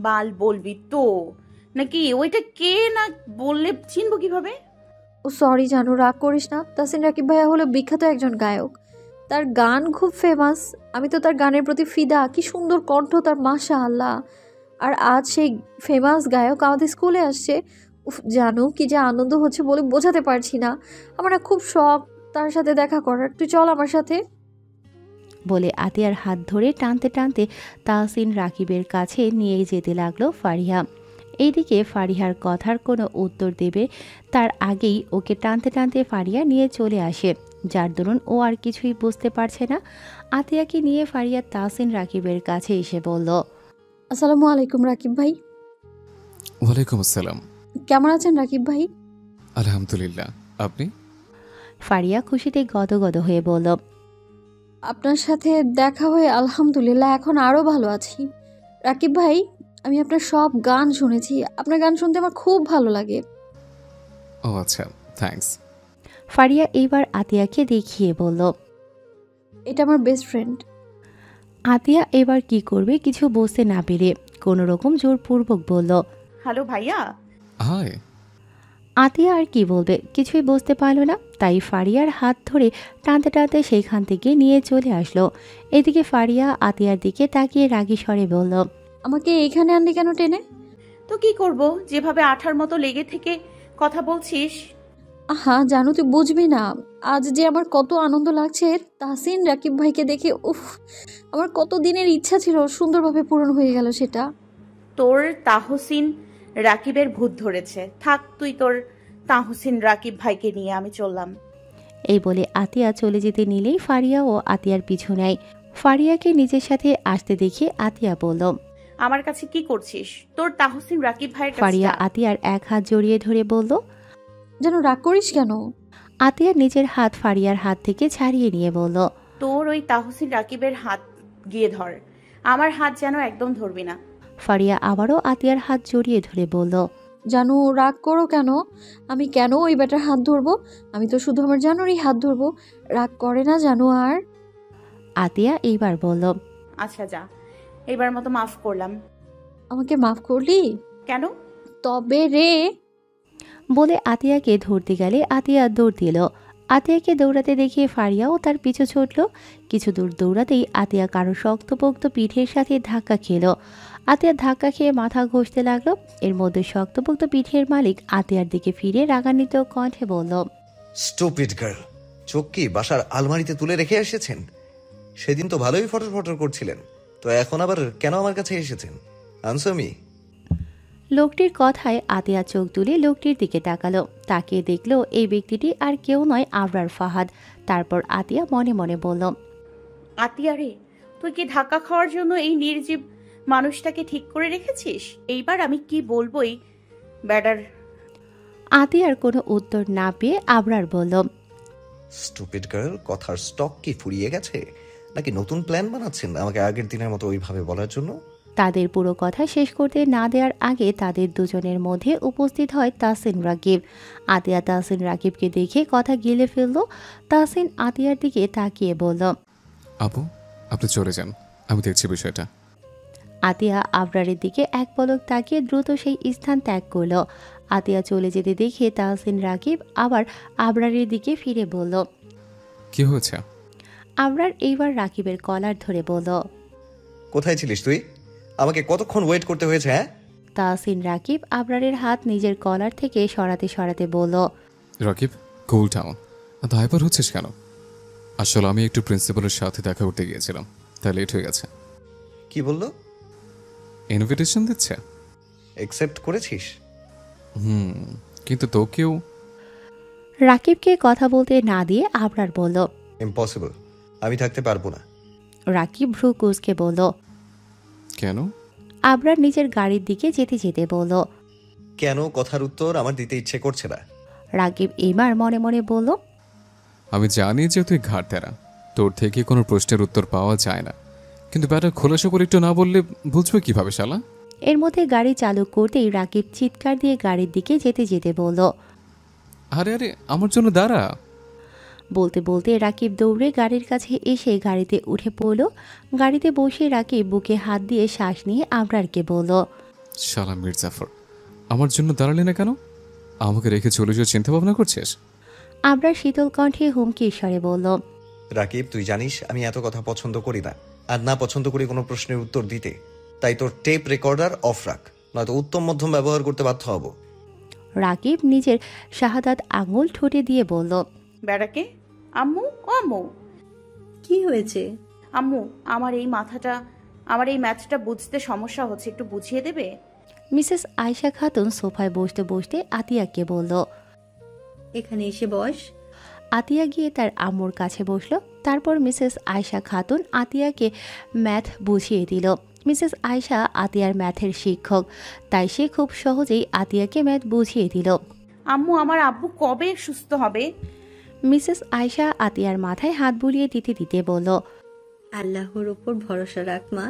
বাল বলবি তো নাকি? ওইটা কে না বললে চিনবো কিভাবে? ও সরি জানো, রাগ করিস না। তাহসিন রাকিব ভাইয়া হলো বিখ্যাত একজন গায়ক। তার গান খুব ফেমাস। আমি তো তার গানের প্রতি ফিদা। কি সুন্দর কণ্ঠ তার, মাশাআল্লাহ। আর আজ সেই ফেমাস গায়ক আমাদের স্কুলে আসছে। উফ, জানো কি যে আনন্দ হচ্ছে বলে বোঝাতে পারছি না। আমার না খুব শখ তার সাথে দেখা করার। তুই চল আমার সাথে। বলে আতিয়ার হাত ধরে টানতে টানতে তাহসিন রাকিবের কাছে নিয়ে যেতে লাগলো ফারিহা। এইদিকে ফারিহার কথার কোনো উত্তর দেবে তার আগেই ওকে টানতে টানতে ফারিয়া নিয়ে চলে আসে, যার দরুন ও আর কিছুই বুঝতে পারছে না। আতিয়াকে নিয়ে ফারিয়া তাহসিন রাকিবের কাছে এসে বলল, আসসালামু আলাইকুম রাকিব ভাই। ওয়ালাইকুম আসসালাম। কেমন আছেন রাকিব ভাই? আলহামদুলিল্লাহ, আপনি? ফারিয়া খুশিতে গদগদ হয়ে বলল, আপনার সাথে দেখা হয়ে আলহামদুলিল্লাহ এখন আরও ভালো আছি। রাকিব ভাই, আমি আপনার সব গান শুনেছি। আপনার গান শুনতে আমার খুব ভালো লাগে। ও আচ্ছা, থ্যাঙ্কস। ফারিয়া এইবার আতিয়াকে দেখিয়ে বলল, এটা আমার বেস্ট ফ্রেন্ড। আতিয়া এবার কি করবে কিছু বুঝতে না পেরে কোনো রকম জোরপূর্বক বলল, হ্যালো ভাইয়া। হাই। আতিয়া আর কি বলবে কিছুই বুঝতে পারল না, তাই ফারিয়ার হাত ধরে টানতে টানতে সেইখান থেকে নিয়ে চলে আসলো। এদিকে ফারিয়া আতিয়ার দিকে তাকিয়ে রাগী স্বরে বলল, আমাকে এইখানে আনলি কেন টেনে? তো কি করব, যেভাবে আঠার মতো লেগে থেকে কথা বলছিস। আহা জানো, তুই বুঝবি না আজ যে আমার কত আনন্দ লাগছে তাহসিন রাকিব ভাইকে দেখে। উফ, আমার কত দিনের ইচ্ছা ছিল, সুন্দরভাবে পূরণ হয়ে গেল সেটা। তোর তাহসিন রাকিবের ভূত ধরেছে। থাক তুই তোর তাহসিন রাকিব ভাইকে নিয়ে আমি চললাম। এই বলে আতিয়া চলে যেতে নিলেই ফারিয়া ও আতিয়ার পিছু নেয়। ফারিয়াকে নিজের সাথে আসতে দেখে আতিয়া বলল, আমার কাছে কি করছিস? তোর তাহসিন রাকিব ভাইয়ের ফারিয়া কাছে। আতিয়ার এক হাত জড়িয়ে ধরে বলল। যেন রাগ করিস কেন? আতিয়া নিজের হাত ফারিয়ার হাত থেকে ছাড়িয়ে নিয়ে বলল, তোর ওই তাহসিন রাকিবের হাত গিয়ে ধর, আমার হাত যেন একদম ধরবি না। ফারিয়া আবারও আতিয়ার হাত জড়িয়ে ধরে বলল, জানু রাগ করো কেন? আমি কেন ওই বেটার হাত ধরবো? আমি তো শুধু আমার জানুরই হাত ধরবো। রাগ করে না জানু আর? আতিয়া এইবার বলল, আচ্ছা যা, এবার মতো মাফ করলাম। আমাকে মাফ করলি? কেন? তবে রে। বলে আতিয়াকে ধরতে গেলে আতিয়া দৌড় দিল। আতিয়াকে দৌড়াতে দেখে ফারিয়াও তার পিছু ছুটল। কিছু দূর দৌড়াতেই আতিয়া কারো শক্তপোক্ত পিঠের সাথে ধাক্কা খেল। আতিয়া ধাক্কা খেয়ে মাথা ঘষতে লাগলো। এর মধ্যে শক্তপোক্ত পিঠের মালিক আতিয়ার দিকে ফিরে রাগান্বিত কণ্ঠে বলল, স্টুপিড গার্ল, চোখ কি বাসার আলমারিতে তুলে রেখে এসেছেন? সেদিন তো ভালোই ফটর ফটর করছিলেন, তো এখন আবার কেন আমার কাছে এসেছেন? Answer me. লোকটির কথায় আতিয়া চোখ তুলে লোকটির দিকে তাকালো। তাকিয়ে দেখলো এই ব্যক্তিটি আর কেউ নয়, আবরার ফাহাদ। তারপর আতিয়া মনে মনে বলল, আতিয়া রে, তুই কি ধাক্কা খাওয়ার জন্য এই নির্জীব মানুষটাকে ঠিক করে রেখেছিস? এইবার আমি কি বলবোই ব্যাডার। আতিয়ার কোনো উত্তর না পেয়ে আবরার বলল, স্টুপিড গার্ল, কথার স্টক কি ফুরিয়ে গেছে নাকি নতুন প্ল্যান বানাচ্ছেন আমাকে আগের দিনের মতো ওইভাবে বলার জন্য? তাদের পুরো কথা শেষ করতে না দেওয়ার আগে তাদের দুজনের মধ্যে উপস্থিত হয় তাহসিন রাকিব। আতিয়া তাহসিন রাকিবকে দেখে কথা গিলে ফেলল। তাহসিন আতিয়ার দিকে তাকিয়ে বলল, আপু, আপনি চলে যান, আমি দেখছি বিষয়টা। আতিয়া আবরারের দিকে এক পলক তাকিয়ে দ্রুত সেই স্থান ত্যাগ করল। আতিয়া চলে যেতে দেখে তাহসিন রাকিব আবার আবরারের দিকে ফিরে বলল, কি হয়েছে? আবরার এইবার রাকিবের কলার ধরে বলল, কোথায় ছিলিস তুই? আমাকে কতক্ষণ ওয়েট করতে হয়েছে? হ্যাঁ, তাহসিন রাকিব আবরারের হাত নিজের কলার থেকে সরাতে সরাতে বলল, রাকিব, কুল ডাউন। দায়বার হচ্ছিস কেন? আসলে আমি একটু প্রিন্সিপালের সাথে দেখা করতে গিয়েছিলাম, তাই লেট হয়ে গেছে। কি বললো? ইনভিটেশন দিচ্ছে। একসেপ্ট করেছিস? কিন্তু তোকেও। রাকিবকে কথা বলতে না দিয়ে আবরার বলল, ইম্পসিবল, আমি থাকতে পারবো না। রাকিব ভ্রু কুঁচকে বলল, কেন? আবরার নিজের গাড়ির দিকে যেতে যেতে বলল, কেন কথার উত্তর আমার দিতে ইচ্ছে করছে না। রাকিব এবার মনে মনে বলল, আমি জানি যে তুই ঘাট তেরা, তোর থেকে কোনো প্রশ্নের উত্তর পাওয়া যায় না, কিন্তু ব্যাটা খোলাসা করে একটু না বললে বুঝবে কিভাবে শালা? এর মধ্যে গাড়ি চালু করতেই রাকিব চিৎকার দিয়ে গাড়ির দিকে যেতে যেতে বলল, আরে আরে, আমার জন্য দাঁড়া। বলতে বলতে রাকিব দৌড়ে গাড়ির কাছে এসে গাড়িতে উঠে পড়ল। গাড়িতে বসে রাকিব বুকে হাত দিয়ে শ্বাস নিয়ে আবরারকে বলল, শালা মির্জাফর, আমার জন্য দাঁড়ালি না কেন? আমাকে রেখে চলে যাওয়ার চিন্তা ভাবনা করছিস? আবরার শীতল কণ্ঠে হুমকি স্বরে বলল, রাকিব, তুই জানিস আমি এত কথা পছন্দ করি না, আর না পছন্দ করি কোনো প্রশ্নের উত্তর দিতে। তাই তোর টেপ রেকর্ডার অফ রাখ, নয়তো উত্তম মধ্যম ব্যবহার করতে বাধ্য হব। রাকিব নিজের শাহাদাত আঙুল ঠোঁটে দিয়ে বলল, ব্যাডাকে? আম্মু, ও আম্মু। কি হয়েছে? আম্মু, আমার এই ম্যাথটা বুঝতে সমস্যা হচ্ছে, একটু বুঝিয়ে দেবে? মিসেস আয়শা খাতুন সোফায় বসতে বসতে আতিয়াকে বলল। এখানে এসে বস। আতিয়া গিয়ে তার আম্মুর কাছে বসলো। তারপর মিসেস আয়শা খাতুন আতিয়াকে ম্যাথ বুঝিয়ে দিল। মিসেস আয়শা আতিয়ার ম্যাথের শিক্ষক, তাই সে খুব সহজেই আতিয়াকে ম্যাথ বুঝিয়ে দিল। আম্মু, আমার আব্বু কবে সুস্থ হবে? মিসেস আয়শা আতিয়ার মাথায় হাত বুলিয়ে দিতে দিতে বলল, আল্লাহর ওপর ভরসা রাখ মা,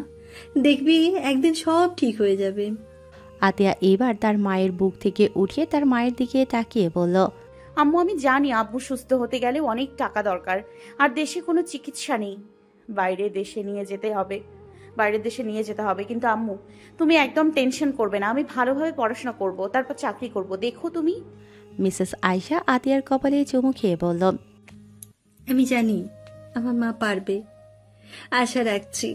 দেখবি একদিন সব ঠিক হয়ে যাবে। আতিয়া এবার তার মায়ের বুক থেকে উঠে তার মায়ের দিকে তাকিয়ে বলল, আম্মু, আমি জানি আব্বু সুস্থ হতে গেলে অনেক টাকা দরকার, আর দেশে কোনো চিকিৎসা নেই, বাইরের দেশে নিয়ে যেতে হবে। কিন্তু আম্মু, তুমি একদম টেনশন করবে না, আমি ভালোভাবে পড়াশোনা করব, তারপর চাকরি করব, দেখো তুমি। মিসেস আয়শা আতিয়ার কপালে চুমু খেয়ে বলল, আমি জানি আমার মা পারবে, আশা রাখছি।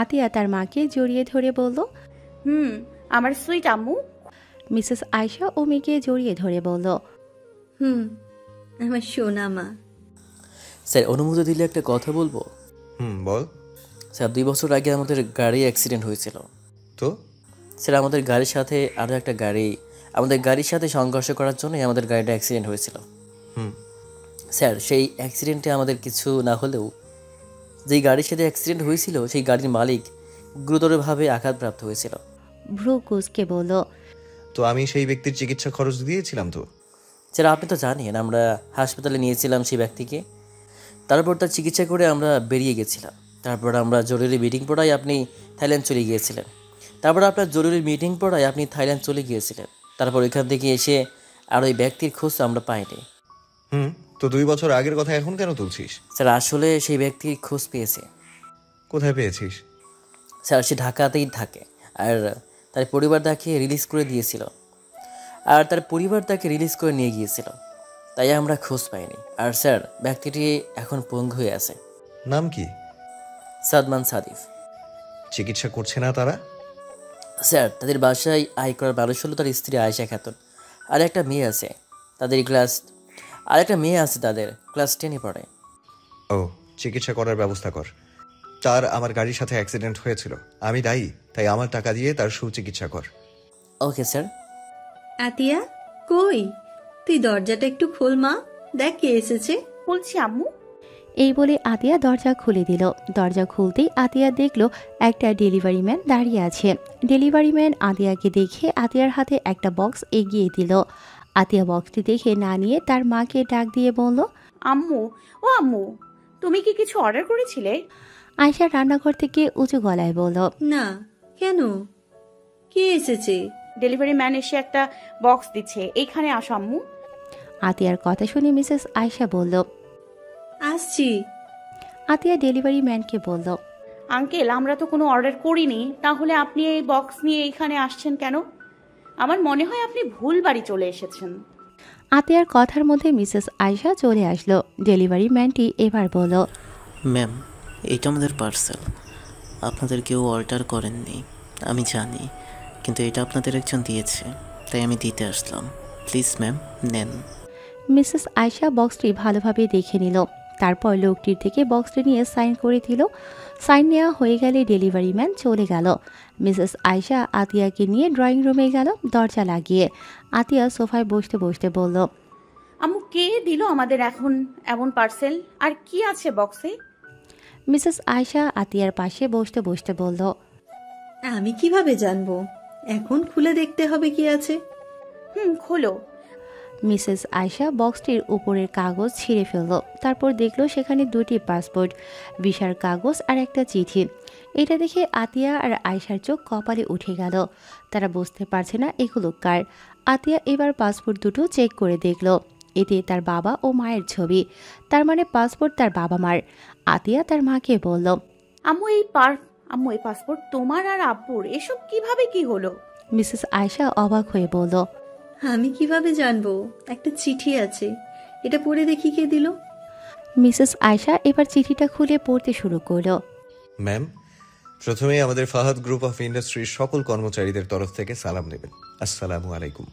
আতিয়া তার মাকে জড়িয়ে ধরে বলল, আমার সুইট আম্মু। মিসেস আয়শা ও মেয়েকে জড়িয়ে ধরে বলল, আমার সোনা মা। স্যার, অনুমতি দিলে একটা কথা বলবো? বল। স্যার, 2 বছর আগে আমাদের গাড়ি অ্যাক্সিডেন্ট হয়েছিল। তো স্যার, আমাদের গাড়ির সাথে আরও একটা গাড়ি আমাদের গাড়ির সাথে সংঘর্ষ করার জন্যই আমাদের গাড়িটা অ্যাক্সিডেন্ট হয়েছিল। হুম। স্যার, সেই অ্যাক্সিডেন্টে আমাদের কিছু না হলেও যেই গাড়ির সাথে অ্যাক্সিডেন্ট হয়েছিল সেই গাড়ির মালিক গুরুতরভাবে আঘাতপ্রাপ্ত হয়েছিল। ভ্রু কুঁচকে বলল, তো আমি সেই ব্যক্তির চিকিৎসা খরচ দিয়েছিলাম তো। স্যার, আপনি তো জানেন আমরা হাসপাতালে নিয়েছিলাম সেই ব্যক্তিকে, তারপর তার চিকিৎসা করে আমরা বেরিয়ে গেছিলাম। তারপর আমরা জরুরি মিটিং পড়ায় আপনি থাইল্যান্ড চলে গিয়েছিলেন। তারপর ওইখান থেকে এসে আর ওই ব্যক্তির খোঁজ আমরা পাইনি। তো 2 বছর আগের কথা এখন কেন তুলছিস? স্যার, আসলে সেই ব্যক্তির খোঁজ পেয়েছে। কোথায় পেয়েছিস? স্যার, সে ঢাকাতেই থাকে আর তার পরিবার তাকে রিলিজ করে নিয়ে গিয়েছিল, তাই আমরা খোঁজ পাইনি। আর স্যার, ব্যক্তিটি এখন পঙ্গু হয়ে আছে। নাম কি? সাদমান সাদিফ। চিকিৎসা করছে না তারা? স্যার, তাদের বাসায় আয় করার মানুষ হলো তার স্ত্রী আয়েশা খাতুন, আর একটা মেয়ে আছে তাদের ক্লাস 10-এ পড়ে। ও, চিকিৎসা করার ব্যবস্থা কর। তার আমার গাড়ির সাথে অ্যাক্সিডেন্ট হয়েছিল, আমি দায়ী, তাই আমার টাকা দিয়ে তার সুচিকিৎসা কর। Okay sir. আতিয়া, কই তুই? দরজাটা একটু খোল মা, দেখ কে এসেছে। বলছি আম্মু। এই বলে আতিয়া দরজা খুলে দিল। দরজা খুলতেই আতিয়া দেখলো একটা ডেলিভারি ম্যান দাঁড়িয়ে আছে। ডেলিভারি ম্যান আতিয়াকে দেখে আতিয়ার হাতে একটা বক্স এগিয়ে দিল। আতিয়া বক্সটি দেখে না নিয়ে তার মাকে ডাক দিয়ে বলল, আম্মু, ও আম্মু, তুমি কি কিছু অর্ডার করেছিলে? আয়শা রান্নাঘর থেকে উঁচু গলায় বলল, না। কেন, কে এসেছে? ডেলিভারি ম্যান এসে একটা বক্স দিচ্ছে, এইখানে আসো আম্মু। আতিয়ার কথা শুনে মিসেস আয়শা বলল, আসছি। আতিয়া ডেলিভারি ম্যানকে বলল, আঙ্কেল, আমরা তো কোনো অর্ডার করিনি, তাহলে আপনি এই বক্স নিয়ে এইখানে আসছেন কেন? আমার মনে হয় আপনি ভুল বাড়ি চলে এসেছেন। আতিয়ার কথার মধ্যে মিসেস আয়শা চলে আসলো। ডেলিভারি ম্যানটি এবার বলল, ম্যাম, এটা আমাদের পার্সেল, আপনাদের কেউ অর্ডার করেননি আমি জানি, কিন্তু এটা আপনাদের একজন দিয়েছে, তাই আমি দিতে আসলাম। প্লিজ ম্যাম, নেন। মিসেস আয়শা বক্সটি ভালোভাবে দেখে নিল, তারপর লোকটির থেকে বক্সটি নিয়ে সাইন করে দিল। সাইন নেওয়া হয়ে গেলে ডেলিভারি ম্যান চলে গেল। মিসেস আয়শা আতিয়াকে নিয়ে ড্রয়িং রুমে গেল দরজা লাগিয়ে। আতিয়া সোফায় বসতে বসতে বলল, আম্মু, কে দিল আমাদের এখন এমন পার্সেল, আর কি আছে বক্সে? মিসেস আয়শা আতিয়ার পাশে বসতে বসতে বলল, আমি কিভাবে জানবো? এখন খুলে দেখতে হবে কি আছে। খোলো। মিসেস আয়শা বক্সটির উপরের কাগজ ছিঁড়ে ফেলল। তারপর দেখলো সেখানে 2টি পাসপোর্ট, ভিসার কাগজ আর একটা চিঠি। এটা দেখে আতিয়া আর আয়শার চোখ কপালে উঠে গেল। তারা বুঝতে পারছে না এগুলো কার। আতিয়া এবার পাসপোর্ট দুটো চেক করে দেখলো। এতে তার বাবা ও মায়ের ছবি, তার মানে পাসপোর্ট তার বাবা মার। আতিয়া তার মাকে বলল, আম্মু এই পাসপোর্ট তোমার আর আব্বুর, এসব কিভাবে কি হলো? মিসেস আয়শা অবাক হয়ে বলল, আমি কিভাবে জানবো? একটা চিঠি আছে, এটা পড়ে দেখি কে দিল। মিসেস আয়শা এবার চিঠিটা খুলে পড়তে শুরু করলো। ম্যাম, প্রথমে আমাদের ফাহাদ গ্রুপ অফ ইন্ডাস্ট্রির সকল কর্মচারীদের তরফ থেকে সালাম নেবেন। আসসালামু আলাইকুম।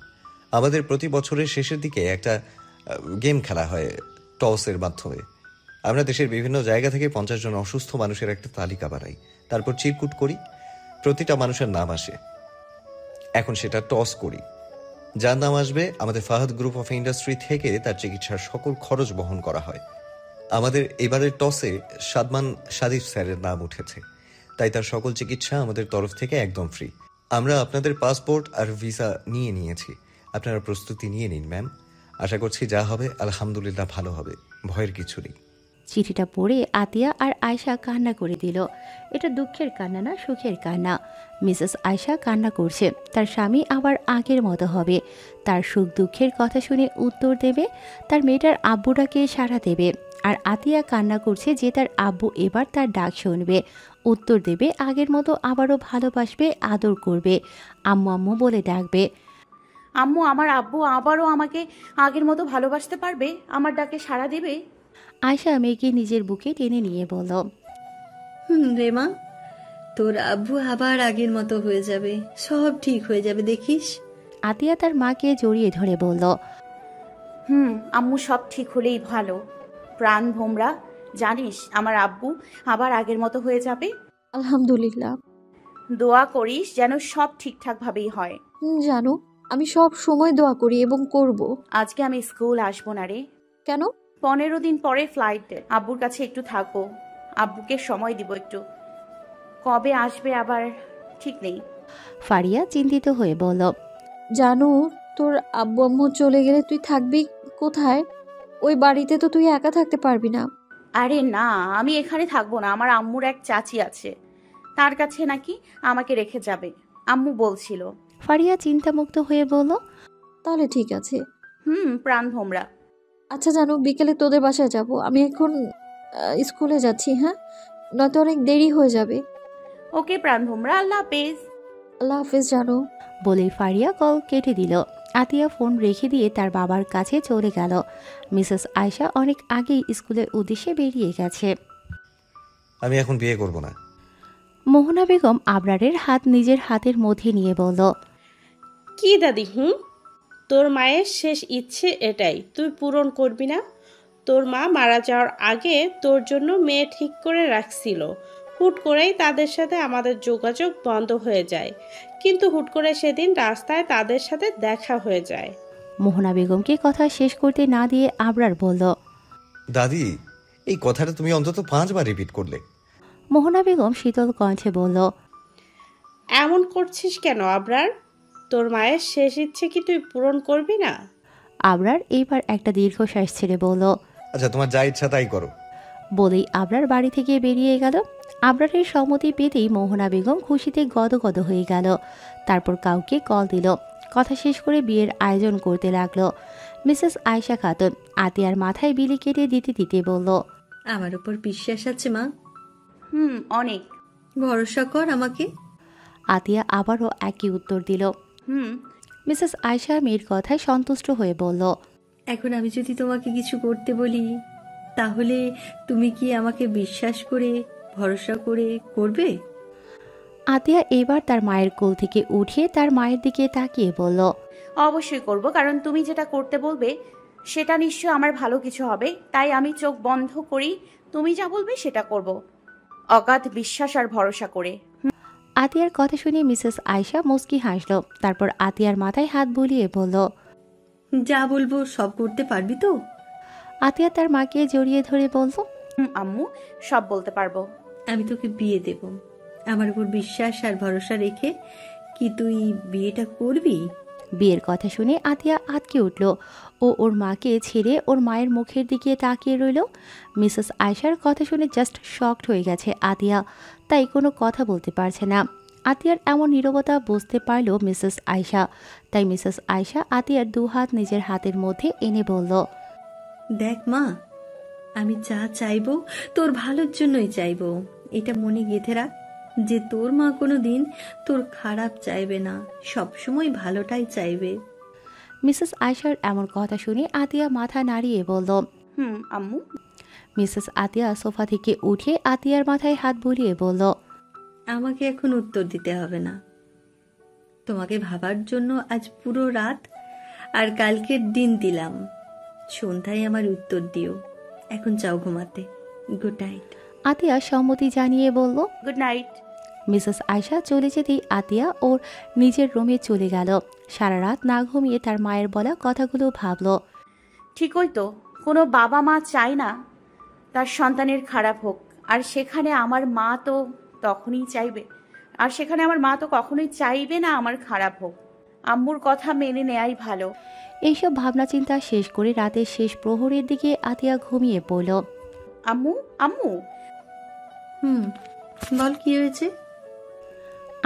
আমাদের প্রতি বছরের শেষের দিকে একটা গেম খেলা হয় টসের মাধ্যমে। আমরা দেশের বিভিন্ন জায়গা থেকে 50 জন অসুস্থ মানুষের একটা তালিকা বানাই, তারপর চিরকুট করি, প্রতিটা মানুষের নাম আসে। এখন সেটা টস করি, যার নাম আসবে আমাদের ফাহাদ গ্রুপ অফ ইন্ডাস্ট্রি থেকে তার চিকিৎসার সকল খরচ বহন করা হয়। আমাদের এবারের টসে সাদমান সাদিফ স্যারের নাম উঠেছে, তাই তার সকল চিকিৎসা আমাদের তরফ থেকে একদম ফ্রি। আমরা আপনাদের পাসপোর্ট আর ভিসা নিয়ে নিয়েছি, আপনারা প্রস্তুতি নিয়ে নিন ম্যাম। আশা করছি যা হবে আলহামদুলিল্লাহ ভালো হবে, ভয়ের কিছু নেই। চিঠিটা পড়ে আতিয়া আর আয়শা কান্না করে দিল। এটা দুঃখের কান্না না, সুখের কান্না। মিসেস আয়শা কান্না করছে, তার স্বামী আবার আগের মতো হবে, তার সুখ দুঃখের কথা শুনে উত্তর দেবে, তার মেয়েটার আব্বুটাকে সাড়া দেবে। আর আতিয়া কান্না করছে যে তার আব্বু এবার তার ডাক শুনবে, উত্তর দেবে, আগের মতো আবারও ভালোবাসবে, আদর করবে, আম্মু আম্মু বলে ডাকবে। আম্মু, আমার আব্বু আবারও আমাকে আগের মতো ভালোবাসতে পারবে, আমার ডাকে সাড়া দেবে? আয়শা মেয়েকে নিজের বুকে টেনে নিয়ে বলল, রেমা, তোর আব্বু আবার আগের মতো হয়ে যাবে, সব ঠিক হয়ে যাবে, দেখিস। আতিয়া তার মাকে জড়িয়ে ধরে বলল, আম্মু, সব ঠিক হলেই ভালো। প্রাণ ভোমরা, জানিস আমার আব্বু আবার আগের মতো হয়ে যাবে। আলহামদুলিল্লাহ। দোয়া করিস যেন সব ঠিকঠাক ভাবেই হয়। জানো, আমি সব সময় দোয়া করি এবং করব। আজকে আমি স্কুল আসবো না রে। কেন? 15 দিন পরে ফ্লাইট। আব্বুর কাছে একটু থাকবো, আব্বুকে সময় দিব একটু। কবে আসবে আবার ঠিক নেই। ফারিয়া চিন্তিত হয়ে বলল, জানু, তোর আব্বু আম্মু চলে গেলে তুই থাকবি কোথায়? ওই বাড়িতে তো তুই একা থাকতে পারবি না। আরে না, আমি এখানে থাকবো না। আমার আম্মুর এক চাচি আছে, তার কাছে নাকি আমাকে রেখে যাবে, আম্মু বলছিল। ফারিয়া চিন্তামুক্ত হয়ে বলল, তাহলে ঠিক আছে। প্রাণ ভোমরা। আচ্ছা জানু, বিকেলে তোদের বাসায় যাব। আমি এখন স্কুলে যাচ্ছি, হ্যাঁ? নয়তো অনেক দেরি হয়ে যাবে। ওকে প্রাণ ভোমরা, আল্লাহ হাফেজ। আল্লাহ হাফেজ জানু। বলেই ফারিয়া কল কেটে দিল। আতিয়া ফোন রেখে দিয়ে তার বাবার কাছে চলে গেল। মিসেস আয়শা অনেক আগেই স্কুলের উদ্দেশ্যে বেরিয়ে গেছে। আমি এখন বিয়ে করব না। মোহনা বেগম আবরারের হাত নিজের হাতের মধ্যে নিয়ে বলল, কি দাদি, তোর মায়ের শেষ ইচ্ছে এটাই, তুই পূরণ করবি না? তোর মা মারা যাওয়ার আগে তোর জন্য মেয়ে ঠিক করে রাখছিল। হুট করেই তাদের সাথে আমাদের যোগাযোগ বন্ধ হয়ে যায়, কিন্তু হুট করে সেদিন রাস্তায় তাদের সাথে দেখা হয়ে যায়। মোহনা বেগমকে কথা শেষ করতে না দিয়ে আবরার বলল, দাদি, এই কথাটা তুমি অন্তত 5 বার রিপিট করলে। মোহনা বেগম শীতল কণ্ঠে বলল, এমন করছিস কেন আবরার? তোর মায়ের শেষ ইচ্ছে কি তুই পূরণ করবি না? আবরার এইবার একটা দীর্ঘশ্বাস ছেড়ে বলল, আচ্ছা, তোমার যা ইচ্ছা তাই করো। বলেই আবরার বাড়ি থেকে বেরিয়ে গেল। আবরারের সম্মতি পেতেই মোহনা বেগম খুশিতে গদগদ হয়ে গেল। তারপর কাউকে কল দিল। কথা শেষ করে বিয়ের আয়োজন করতে লাগলো। মিসেস আয়শা খাতুন আতিয়ার মাথায় বিলি কেটে দিতে দিতে বলল, আমার উপর বিশ্বাস আছে মা? অনেক। ভরসা কর আমাকে। আতিয়া আবারও একই উত্তর দিল। মিসেস আয়শা মেয়ের কথায় সন্তুষ্ট হয়ে বলল, এখন আমি যদি তোমাকে কিছু করতে বলি, তাহলে তুমি কি আমাকে বিশ্বাস করে ভরসা করে করবে? আতিয়া এবার তার মায়ের কোল থেকে উঠে তার মায়ের দিকে তাকিয়ে বলল, অবশ্যই করব, কারণ তুমি যেটা করতে বলবে সেটা নিশ্চয় আমার ভালো কিছু হবে, তাই আমি চোখ বন্ধ করি, তুমি যা বলবে সেটা করব, অগাধ বিশ্বাস আর ভরসা করে। আতিয়ার কথা শুনে মিসেস আয়শা মুস্কি হাসল। তারপর আতিয়ার মাথায় হাত বুলিয়ে বলল, যা বলবো সব করতে পারবি তো? আতিয়া তার মাকে জড়িয়ে ধরে বলল, আম্মু, সব বলতে পারবো। আমি তোকে বিয়ে দেব, আমার উপর বিশ্বাস আর ভরসা রেখে কি তুই বিয়েটা করবি? বিয়ের কথা শুনে আতিয়া আটকে উঠল। ও ওর মাকে ছেড়ে ওর মায়ের মুখের দিকে তাকিয়ে রইল। মিসেস আয়শার কথা শুনে জাস্ট শকড হয়ে গেছে আতিয়া, তাই কোনো কথা বলতে পারছে না। আতিয়ার এমন নীরবতা বুঝতে পারল মিসেস আয়শা, তাই মিসেস আয়শা আতিয়ার দুহাত নিজের হাতের মধ্যে এনে বলল, দেখ মা, আমি যা চাইবো তোর ভালোর জন্যই চাইবো। এটা মনে গেঁথে রাখ যে তোর মা কোনোদিন তোর খারাপ চাইবে না, সবসময় ভালোটাই চাইবে। মিসেস আয়শার এমন কথা শুনে আতিয়া মাথা নাড়িয়ে বলল, আম্মু। মিসেস আতিয়া সোফা থেকে উঠে আতিয়ার মাথায় হাত বুলিয়ে বলল, আমাকে এখন উত্তর দিতে হবে না। তোমাকে ভাবার জন্য আজ পুরো রাত আর কালকের দিন দিলাম, সন্ধ্যায় আমার উত্তর দিও। এখন যাও ঘুমাতে, গুড নাইট। আতিয়া সম্মতি জানিয়ে বলল, গুড নাইট। মিসেস আয়শা চলে যেতেই আতিয়া ওর নিজের রুমে চলে গেল। সারা রাত না ঘুমিয়ে তার মায়ের বলা কথাগুলো ভাবল। ঠিকই তো, কোনো বাবা মা চায় না তার সন্তানের খারাপ হোক, আর সেখানে আমার মা তো কখনোই চাইবে না আমার খারাপ হোক। আম্মুর কথা মেনে নেয়াই ভালো। এইসব ভাবনা চিন্তা শেষ করে রাতের শেষ প্রহরের দিকে আতিয়া ঘুমিয়ে পড়ল। আম্মু, আম্মু। বল, কি হয়েছে?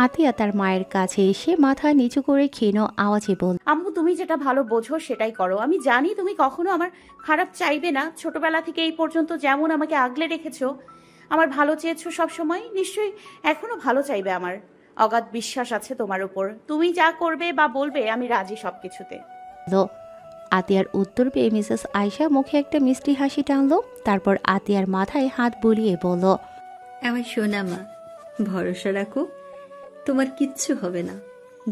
আতিয়া তার মায়ের কাছে এসে মাথা নিচু করে ক্ষীণ আওয়াজে বলল, আম্মু, তুমি যেটা ভালো বোঝো সেটাই করো। আমি জানি তুমি কখনো আমার খারাপ চাইবে না। ছোটবেলা থেকে এই পর্যন্ত যেমন আমাকে আগলে রেখেছো, আমার ভালো চেয়েছো সব সময়, নিশ্চয়ই এখনো ভালো চাইবে। আমার অগাধ বিশ্বাস আছে তোমার উপর। তুমি যা করবে বা বলবে আমি রাজি সবকিছুতে। আতিয়ার উত্তর পেয়ে মিসেস আয়শা মুখে একটা মিষ্টি হাসি টানলো। তারপর আতিয়ার মাথায় হাত বুলিয়ে বলল, আমার সোনা মা, ভরসা রাখো, তোমার কিচ্ছু হবে না।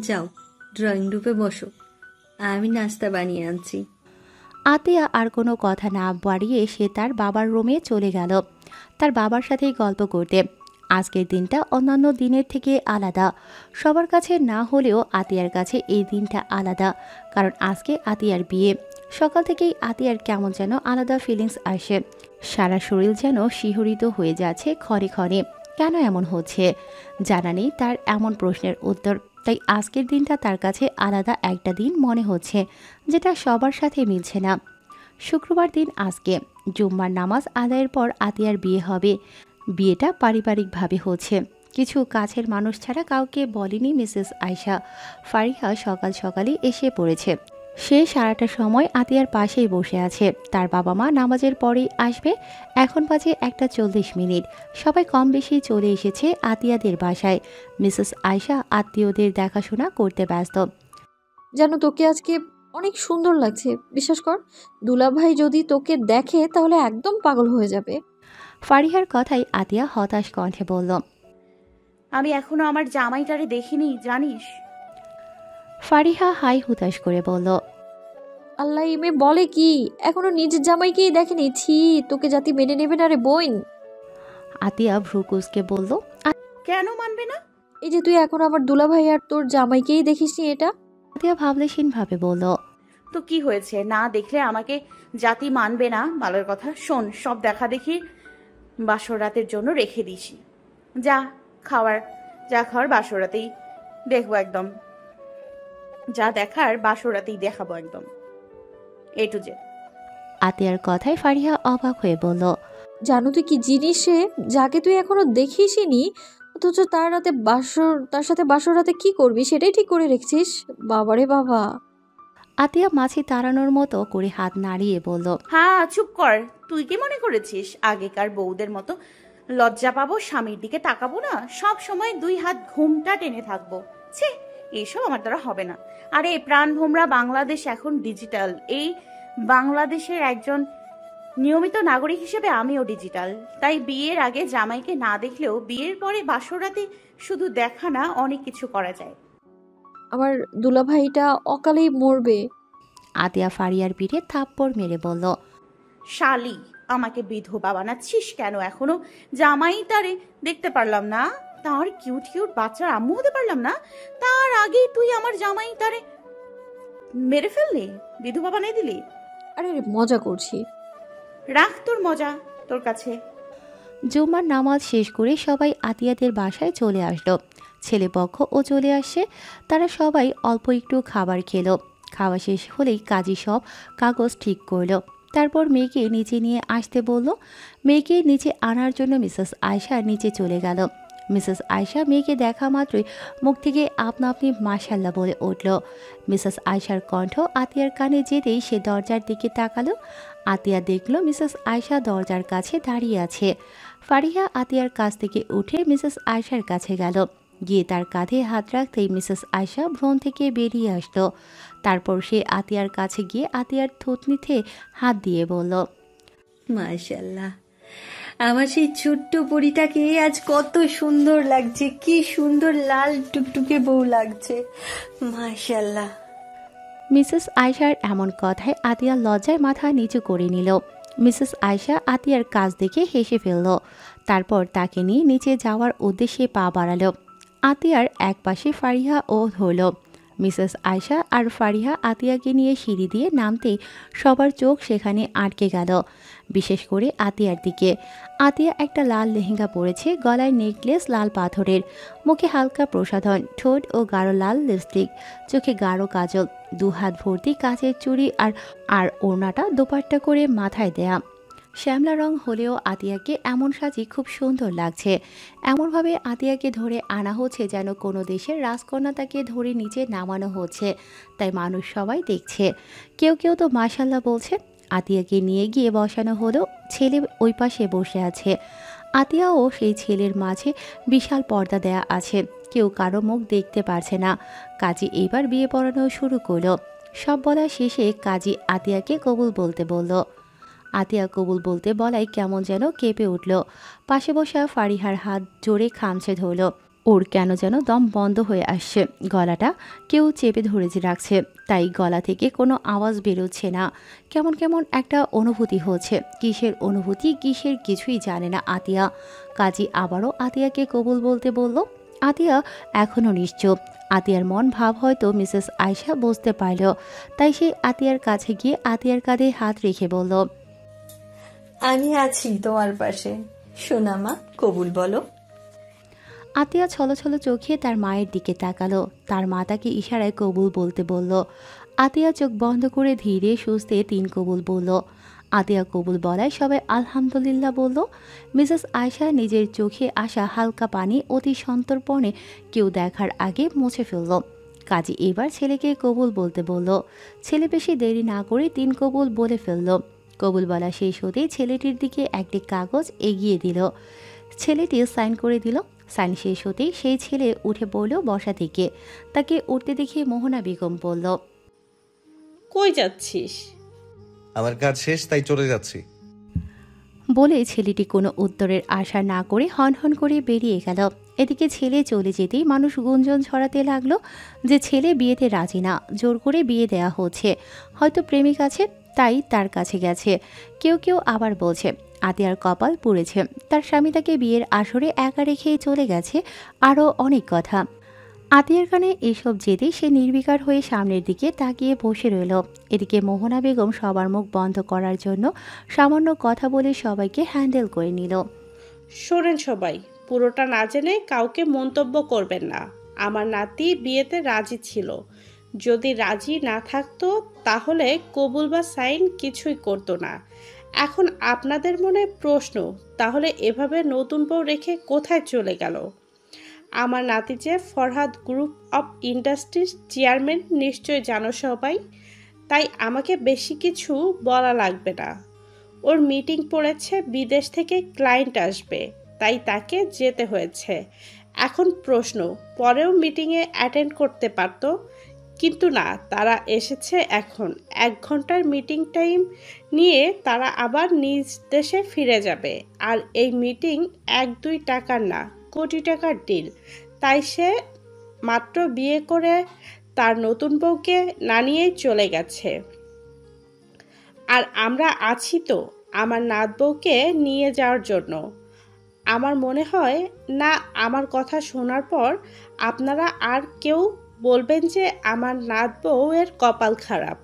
যাও ড্রয়িং রুমে বসো, আমি নাস্তা বানিয়ে আনছি। আতিয়া আর কোনো কথা না বাড়িয়ে সে তার বাবার রুমে চলে গেল তার বাবার সাথেই গল্প করতে। আজকের দিনটা অন্যান্য দিনের থেকে আলাদা। সবার কাছে না হলেও আতিয়ার কাছে এই দিনটা আলাদা, কারণ আজকে আতিয়ার বিয়ে। সকাল থেকেই আতিয়ার কেমন যেন আলাদা ফিলিংস আসে, সারা শরীর যেন শিহরিত হয়ে যাচ্ছে ক্ষণে ক্ষণে। কেন এমন হচ্ছে জানা নেই তার এমন প্রশ্নের উত্তর, তাই আজকের দিনটা তার কাছে আলাদা একটা দিন মনে হচ্ছে, যেটা সবার সাথে মিলছে না। শুক্রবার দিন আজকে, জুম্মার নামাজ আদায়ের পর আতিয়ার বিয়ে হবে। বিয়েটা পারিবারিকভাবে হচ্ছে, কিছু কাছের মানুষ ছাড়া কাউকে বলেনি মিসেস আয়শা। ফারিহা সকাল সকালই এসে পড়েছে। সে সারাটা সময় আতিয়ার পাশেই বসে আছে। তার বাবা মা নামাজের পরেই আসবে। এখন বাজে 1:40। সবাই কম বেশি চলে এসেছে আতিয়াদের বাসায়। মিসেস আয়শা আত্মীয়দের দেখাশোনা করতে ব্যস্ত। জানো তোকে আজকে অনেক সুন্দর লাগছে, বিশ্বাস কর। দুলাভাই যদি তোকে দেখে তাহলে একদম পাগল হয়ে যাবে। ফারিহার কথাই আতিয়া হতাশ কণ্ঠে বলল, আমি এখনো আমার জামাইটারে দেখিনি জানিস। ফারিহা হাই হুতাশ করে বলল, আল্লাহ, এই মেয়ে বলে কি, এখনো নিজের জামাইকেই দেখেনি। ছি, তোকে জাতি মেনে নেবে না রে বোন। আতিয়া ভ্রুকুসকে বলল, কেন মানবে না? এই যে তুই এখন আমার দুলাভাই আর তোর জামাইকেই দেখিসনি, এটা। আতিয়া ভাবলেশীন ভাবে বলল, তো কি হয়েছে, না দেখলে আমাকে জাতি মানবে না? ভালোর কথা শোন, সব দেখা দেখি বাসর রাতের জন্য রেখে দিছি। যা খাওয়ার বাসর রাতেই দেখবো একদম, যা দেখার বাসর রাতেই দেখাবো একদম, এ টু জেড। আতিয়ার কথায় ফারিহা অবাক হয়ে বলল, জানো তুই কি জিনিস সে, যাকে তুই এখনো দেখিসনি, অথচ তার সাথে বাসর রাতে কি করবি সেটাই ঠিক করে রেখেছিস। বাবারে বাবা। আতিয়া মাছি তাড়ানোর মতো করে হাত নাড়িয়ে বলল, হ্যাঁ চুপ কর। তুই কি মনে করেছিস আগেকার বউদের মতো লজ্জা পাবো, স্বামীর দিকে তাকাবো না, সব সময় 2 হাত ঘুমটা টেনে থাকবো? ছি, এসব আমার দ্বারা হবে না। আরে প্রাণ ভোমরা বাংলাদেশ এখন ডিজিটাল। এই বাংলাদেশের একজন নিয়মিত নাগরিক হিসেবে আমিও ডিজিটাল। তাই বিয়ের আগে জামাইকে না দেখলেও বিয়ের পরে বাসর রাতে শুধু দেখা না, অনেক কিছু করা যায়। আমার দুলাভাইটা অকালেই মরবে। আতিয়া ফারিয়ার পিঠে থাপ্পড় মেরে বলল, শালি, আমাকে বিধবা বানাচ্ছিস কেন? এখনো জামাই তারে দেখতে পারলাম না, তার কিউট কিউট বাচ্চার আম্মু হতে পারলাম না, তার আগেই তুই আমার জামাই তারে মেরে ফেললি, বিধবা বানিয়ে দিলি। আরে মজা করছি। রাখ তোর মজা তোর কাছে। জুম্মার নামাজ শেষ করে সবাই আতিয়াদের বাসায় চলে আসলো। ছেলেপক্ষ ও চলে আসছে। তারা সবাই অল্প একটু খাবার খেলো। খাওয়া শেষ হলেই কাজী সব কাগজ ঠিক করলো। তারপর মেয়েকে নিচে নিয়ে আসতে বলল। মেয়েকে নিচে আনার জন্য মিসেস আয়শা নিচে চলে গেল। মিসেস আয়শা মেয়েকে দেখা মাত্রই মুখ থেকে আপনা আপনি মাশাল্লাহ বলে উঠল। মিসেস আয়শার কণ্ঠ আতিয়ার কানে যেতেই সে দরজার দিকে তাকালো। আতিয়া দেখল মিসেস আয়শা দরজার কাছে দাঁড়িয়ে আছে। ফারিহা আতিয়ার কাছ থেকে উঠে মিসেস আয়শার কাছে গেল। গিয়ে তার কাঁধে হাত রাখতেই মিসেস আয়শা ভ্রণ থেকে বেরিয়ে আসলো। তারপর সে আতিয়ার কাছে গিয়ে আতিয়ার থুতনিতে হাত দিয়ে বলল, মাশাল্লাহ, আমার সেই ছোট্ট পরীটাকে আজ কত সুন্দর লাগছে, কি সুন্দর লাল টুকটুকে বউ লাগছে, মাশাল্লাহ। মিসেস আয়শার এমন কথায় আতিয়া লজ্জায় মাথা নিচু করে নিল। মিসেস আয়শা আতিয়ার কাজ দেখে হেসে ফেলল। তারপর তাকে নিয়ে নিচে যাওয়ার উদ্দেশ্যে পা বাড়ালো। আতিয়ার এক পাশে ফারিহা ও ধরল। মিসেস আয়শা আর ফারিহা আতিয়াকে নিয়ে সিঁড়ি দিয়ে নামতেই সবার চোখ সেখানে আটকে গেল, বিশেষ করে আতিয়ার দিকে। আতিয়া একটা লাল লেহেঙ্গা পরেছে, গলায় নেকলেস লাল পাথরের, মুখে হালকা প্রসাধন, ঠোঁট ও গাঢ় লাল লিপস্টিক, চোখে গাঢ় কাজল, 2 হাত ভর্তি কাচের চুড়ি আর ওড়নাটা দোপাট্টা করে মাথায় দেয়া। শ্যামলা রং হলেও আতিয়াকে এমন সাজি খুব সুন্দর লাগছে। এমনভাবে আতিয়াকে ধরে আনা হচ্ছে যেন কোনো দেশের রাজকন্যা তাকে ধরে নিচে নামানো হচ্ছে। তাই মানুষ সবাই দেখছে, কেউ কেউ তো মাশাল্লাহ বলছে। আতিয়াকে নিয়ে গিয়ে বসানো হলো। ছেলে ওই পাশে বসে আছে। আতিয়াও সেই ছেলের মাঝে বিশাল পর্দা দেয়া আছে, কেউ কারো মুখ দেখতে পারছে না। কাজী এইবার বিয়ে পড়ানো শুরু করলো। সব বলা শেষে কাজী আতিয়াকে কবুল বলতে বলল। আতিয়া কবুল বলতে বলাই কেমন যেন কেঁপে উঠল। পাশে বসা ফারিহার হাত জোরে খামচে ধরল। ওর কেন যেন দম বন্ধ হয়ে আসছে, গলাটা কেউ চেপে ধরে রাখছে। তাই গলা থেকে কোনো আওয়াজ বেরোচ্ছে না। কেমন কেমন একটা অনুভূতি হচ্ছে। কিসের অনুভূতি, কিসের কিছুই জানে না আতিয়া। কাজী আবারও আতিয়াকে কবুল বলতে বলল। আতিয়া এখনও নিশ্চুপ। আতিয়ার মন ভাব হয়তো মিসেস আয়শা বুঝতে পারল, তাই সে আতিয়ার কাছে গিয়ে আতিয়ার কাঁধে হাত রেখে বলল, আমি আছি তোমার পাশে, সোনা মা, কবুল বলো। আতিয়া ছলছল চোখে তার মায়ের দিকে তাকালো। তার মা তাকে ইশারায় কবুল বলতে বলল। আতিয়া চোখ বন্ধ করে ধীরে সুস্থে 3 কবুল বলল। আতিয়া কবুল বলায় সবাই আলহামদুলিল্লাহ বলল। মিসেস আয়শা নিজের চোখে আসা হালকা পানি অতি সন্তর্পণে কেউ দেখার আগে মুছে ফেলল। কাজী এবার ছেলেকে কবুল বলতে বলল। ছেলে বেশি দেরি না করে 3 কবুল বলে ফেলল। কবুল বলা শেষ হতেই ছেলেটির দিকে একটি কাগজ এগিয়ে দিল। ছেলেটি সাইন করে দিল। সাইন শেষ হতেই সেই ছেলে উঠে পড়ল বসা থেকে। তাকে উঠতে দেখে মোহনা বেগম বলল, কই যাচ্ছিস? আমার কাজ শেষ, তাই চলে যাচ্ছি। বলে ছেলেটি কোনো উত্তরের আশা না করে হনহন করে বেরিয়ে গেল। এদিকে ছেলে চলে যেতেই মানুষ গুঞ্জন ছড়াতে লাগলো যে ছেলে বিয়েতে রাজি না, জোর করে বিয়ে দেয়া হচ্ছে, হয়তো প্রেমিক আছে তাই তার কাছে গেছে। কেউ কেউ আবার বলছে আতিয়ার কপাল পুড়েছে, তার স্বামী তাকে বিয়ের আসরে একা রেখেই চলে গেছে, আরও অনেক কথা। আতিয়ার কানে এসব যেতেই সে নির্বিকার হয়ে সামনের দিকে তাকিয়ে বসে রইল। এদিকে মোহনা বেগম সবার মুখ বন্ধ করার জন্য সামান্য কথা বলে সবাইকে হ্যান্ডেল করে নিল। শোনেন সবাই, পুরোটা না জেনে কাউকে মন্তব্য করবেন না। আমার নাতি বিয়েতে রাজি ছিল। যদি রাজি না থাকতো তাহলে কবুল বা সাইন কিছুই করতো না। এখন আপনাদের মনে প্রশ্ন, তাহলে এভাবে নতুন বউ রেখে কোথায় চলে গেল? আমার নাতি যে Farhad group of industries chairman, নিশ্চয় জানো সবাই, তাই আমাকে বেশি কিছু বলা লাগবে না। ওর মিটিং পড়েছে, বিদেশ থেকে ক্লায়েন্ট আসবে, তাই তাকে যেতে হয়েছে। এখন প্রশ্ন, পরেও মিটিংয়ে অ্যাটেন্ড করতে পারতো, কিন্তু না, তারা এসেছে এখন 1 ঘন্টার মিটিং টাইম নিয়ে তারা আবার নিজ দেশে ফিরে যাবে। আর এই মিটিং 1-2 টাকার না, কোটি টাকার ডিল। তাই সে মাত্র বিয়ে করে তার নতুন বউকে না নিয়েই চলে গেছে। আর আমরা আছি তো আমার নাত বউকে নিয়ে যাওয়ার জন্য। আমার মনে হয় না আমার কথা শোনার পর আপনারা আর কেউ বলবেন যে আমার নাত বউয়ের কপাল খারাপ।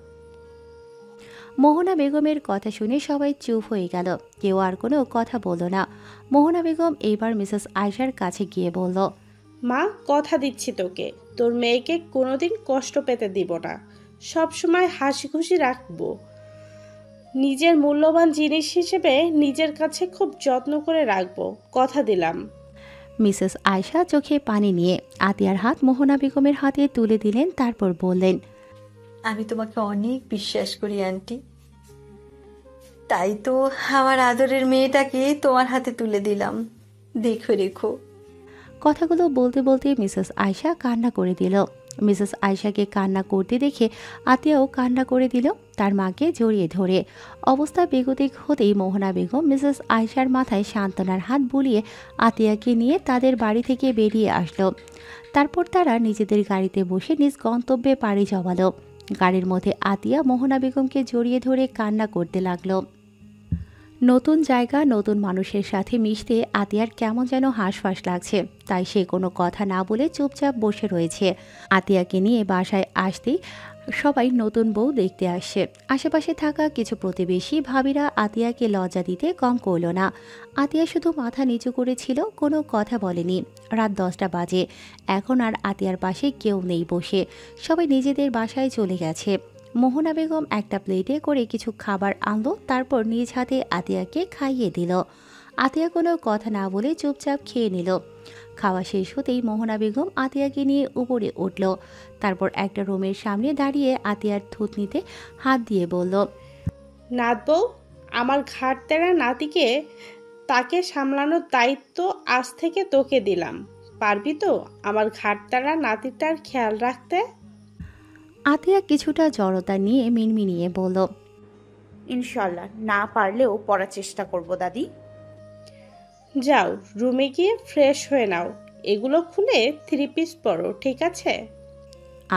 মোহনা বেগমের কথা শুনে সবাই চুপ হয়ে গেল, কেউ আর কোনো কথা বলল না। মোহনা বেগম এইবার মিসেস আয়শার কাছে গিয়ে বলল, মা, কথা দিচ্ছি তোকে, তোর মেয়েকে কোনোদিন কষ্ট পেতে দিব না, সব সময় হাসি খুশি রাখবো। নিজের মূল্যবান জিনিস হিসেবে নিজের কাছে খুব যত্ন করে রাখবো, কথা দিলাম। মিসেস আয়শা চোখে পানি নিয়ে আতিয়ার হাত মোহনা বেগমের হাতে তুলে দিলেন, তারপর বললেন, আমি তোমাকে অনেক বিশ্বাস করি আন্টি, তাই তো আমার আদরের মেয়েটাকে তোমার হাতে তুলে দিলাম, দেখো রেখো। কথাগুলো বলতে বলতে মিসেস আয়শা কান্না করে দিল। মিসেস আয়শাকে কান্না করতে দেখে আতিয়াও কান্না করে দিল, তার মাকে জড়িয়ে ধরে। অবস্থা বেগতিক হতেই মোহনা বেগম মিসেস আয়শার মাথায় সান্ত্বনার হাত বুলিয়ে আতিয়াকে নিয়ে তাদের বাড়ি থেকে বেরিয়ে আসলো। তারপর তারা নিজেদের গাড়িতে বসে নিজ গন্তব্যে পাড়ি জমালো। গাড়ির মধ্যে আতিয়া মোহনা বেগমকে জড়িয়ে ধরে কান্না করতে লাগলো। নতুন জায়গা, নতুন মানুষের সাথে মিশতে আতিয়ার কেমন যেন হাঁসফাঁস লাগছে, তাই সে কোনো কথা না বলে চুপচাপ বসে রয়েছে। আতিয়াকে নিয়ে বাসায় আসতেই সবাই নতুন বউ দেখতে আসছে। আশেপাশে থাকা কিছু প্রতিবেশী ভাবিরা আতিয়াকে লজ্জা দিতে কম করল না। আতিয়া শুধু মাথা নিচু করেছিল, কোনো কথা বলেনি। রাত 10টা বাজে, এখন আর আতিয়ার পাশে কেউ নেই বসে, সবাই নিজেদের বাসায় চলে গেছে। মোহনা বেগম একটা প্লেটে করে কিছু খাবার আনলো, তারপর নিজ হাতে আতিয়াকে খাইয়ে দিল। আতিয়া কোনো কথা না বলে চুপচাপ খেয়ে নিল। খাওয়া শেষ হতেই মোহনা বেগম আতিয়াকে নিয়ে উপরে উঠল, তারপর একটা রুমের সামনে দাঁড়িয়ে আতিয়ার থুতনিতে হাত দিয়ে বলল, নাত বউ, আমার ঘাট তেরা নাতিকে তাকে সামলানোর দায়িত্ব আজ থেকে তোকে দিলাম, পারবি তো আমার ঘাট তেরা নাতিটার খেয়াল রাখতে? আতিয়া কিছুটা জড়তা নিয়ে মিনমিনিয়ে বলল, ইনশাল্লাহ, না পারলেও পড়ার চেষ্টা করব দাদি। যাও রুমে গিয়ে ফ্রেশ হয়ে নাও, এগুলো খুলে 3 পিস পরো, ঠিক আছে?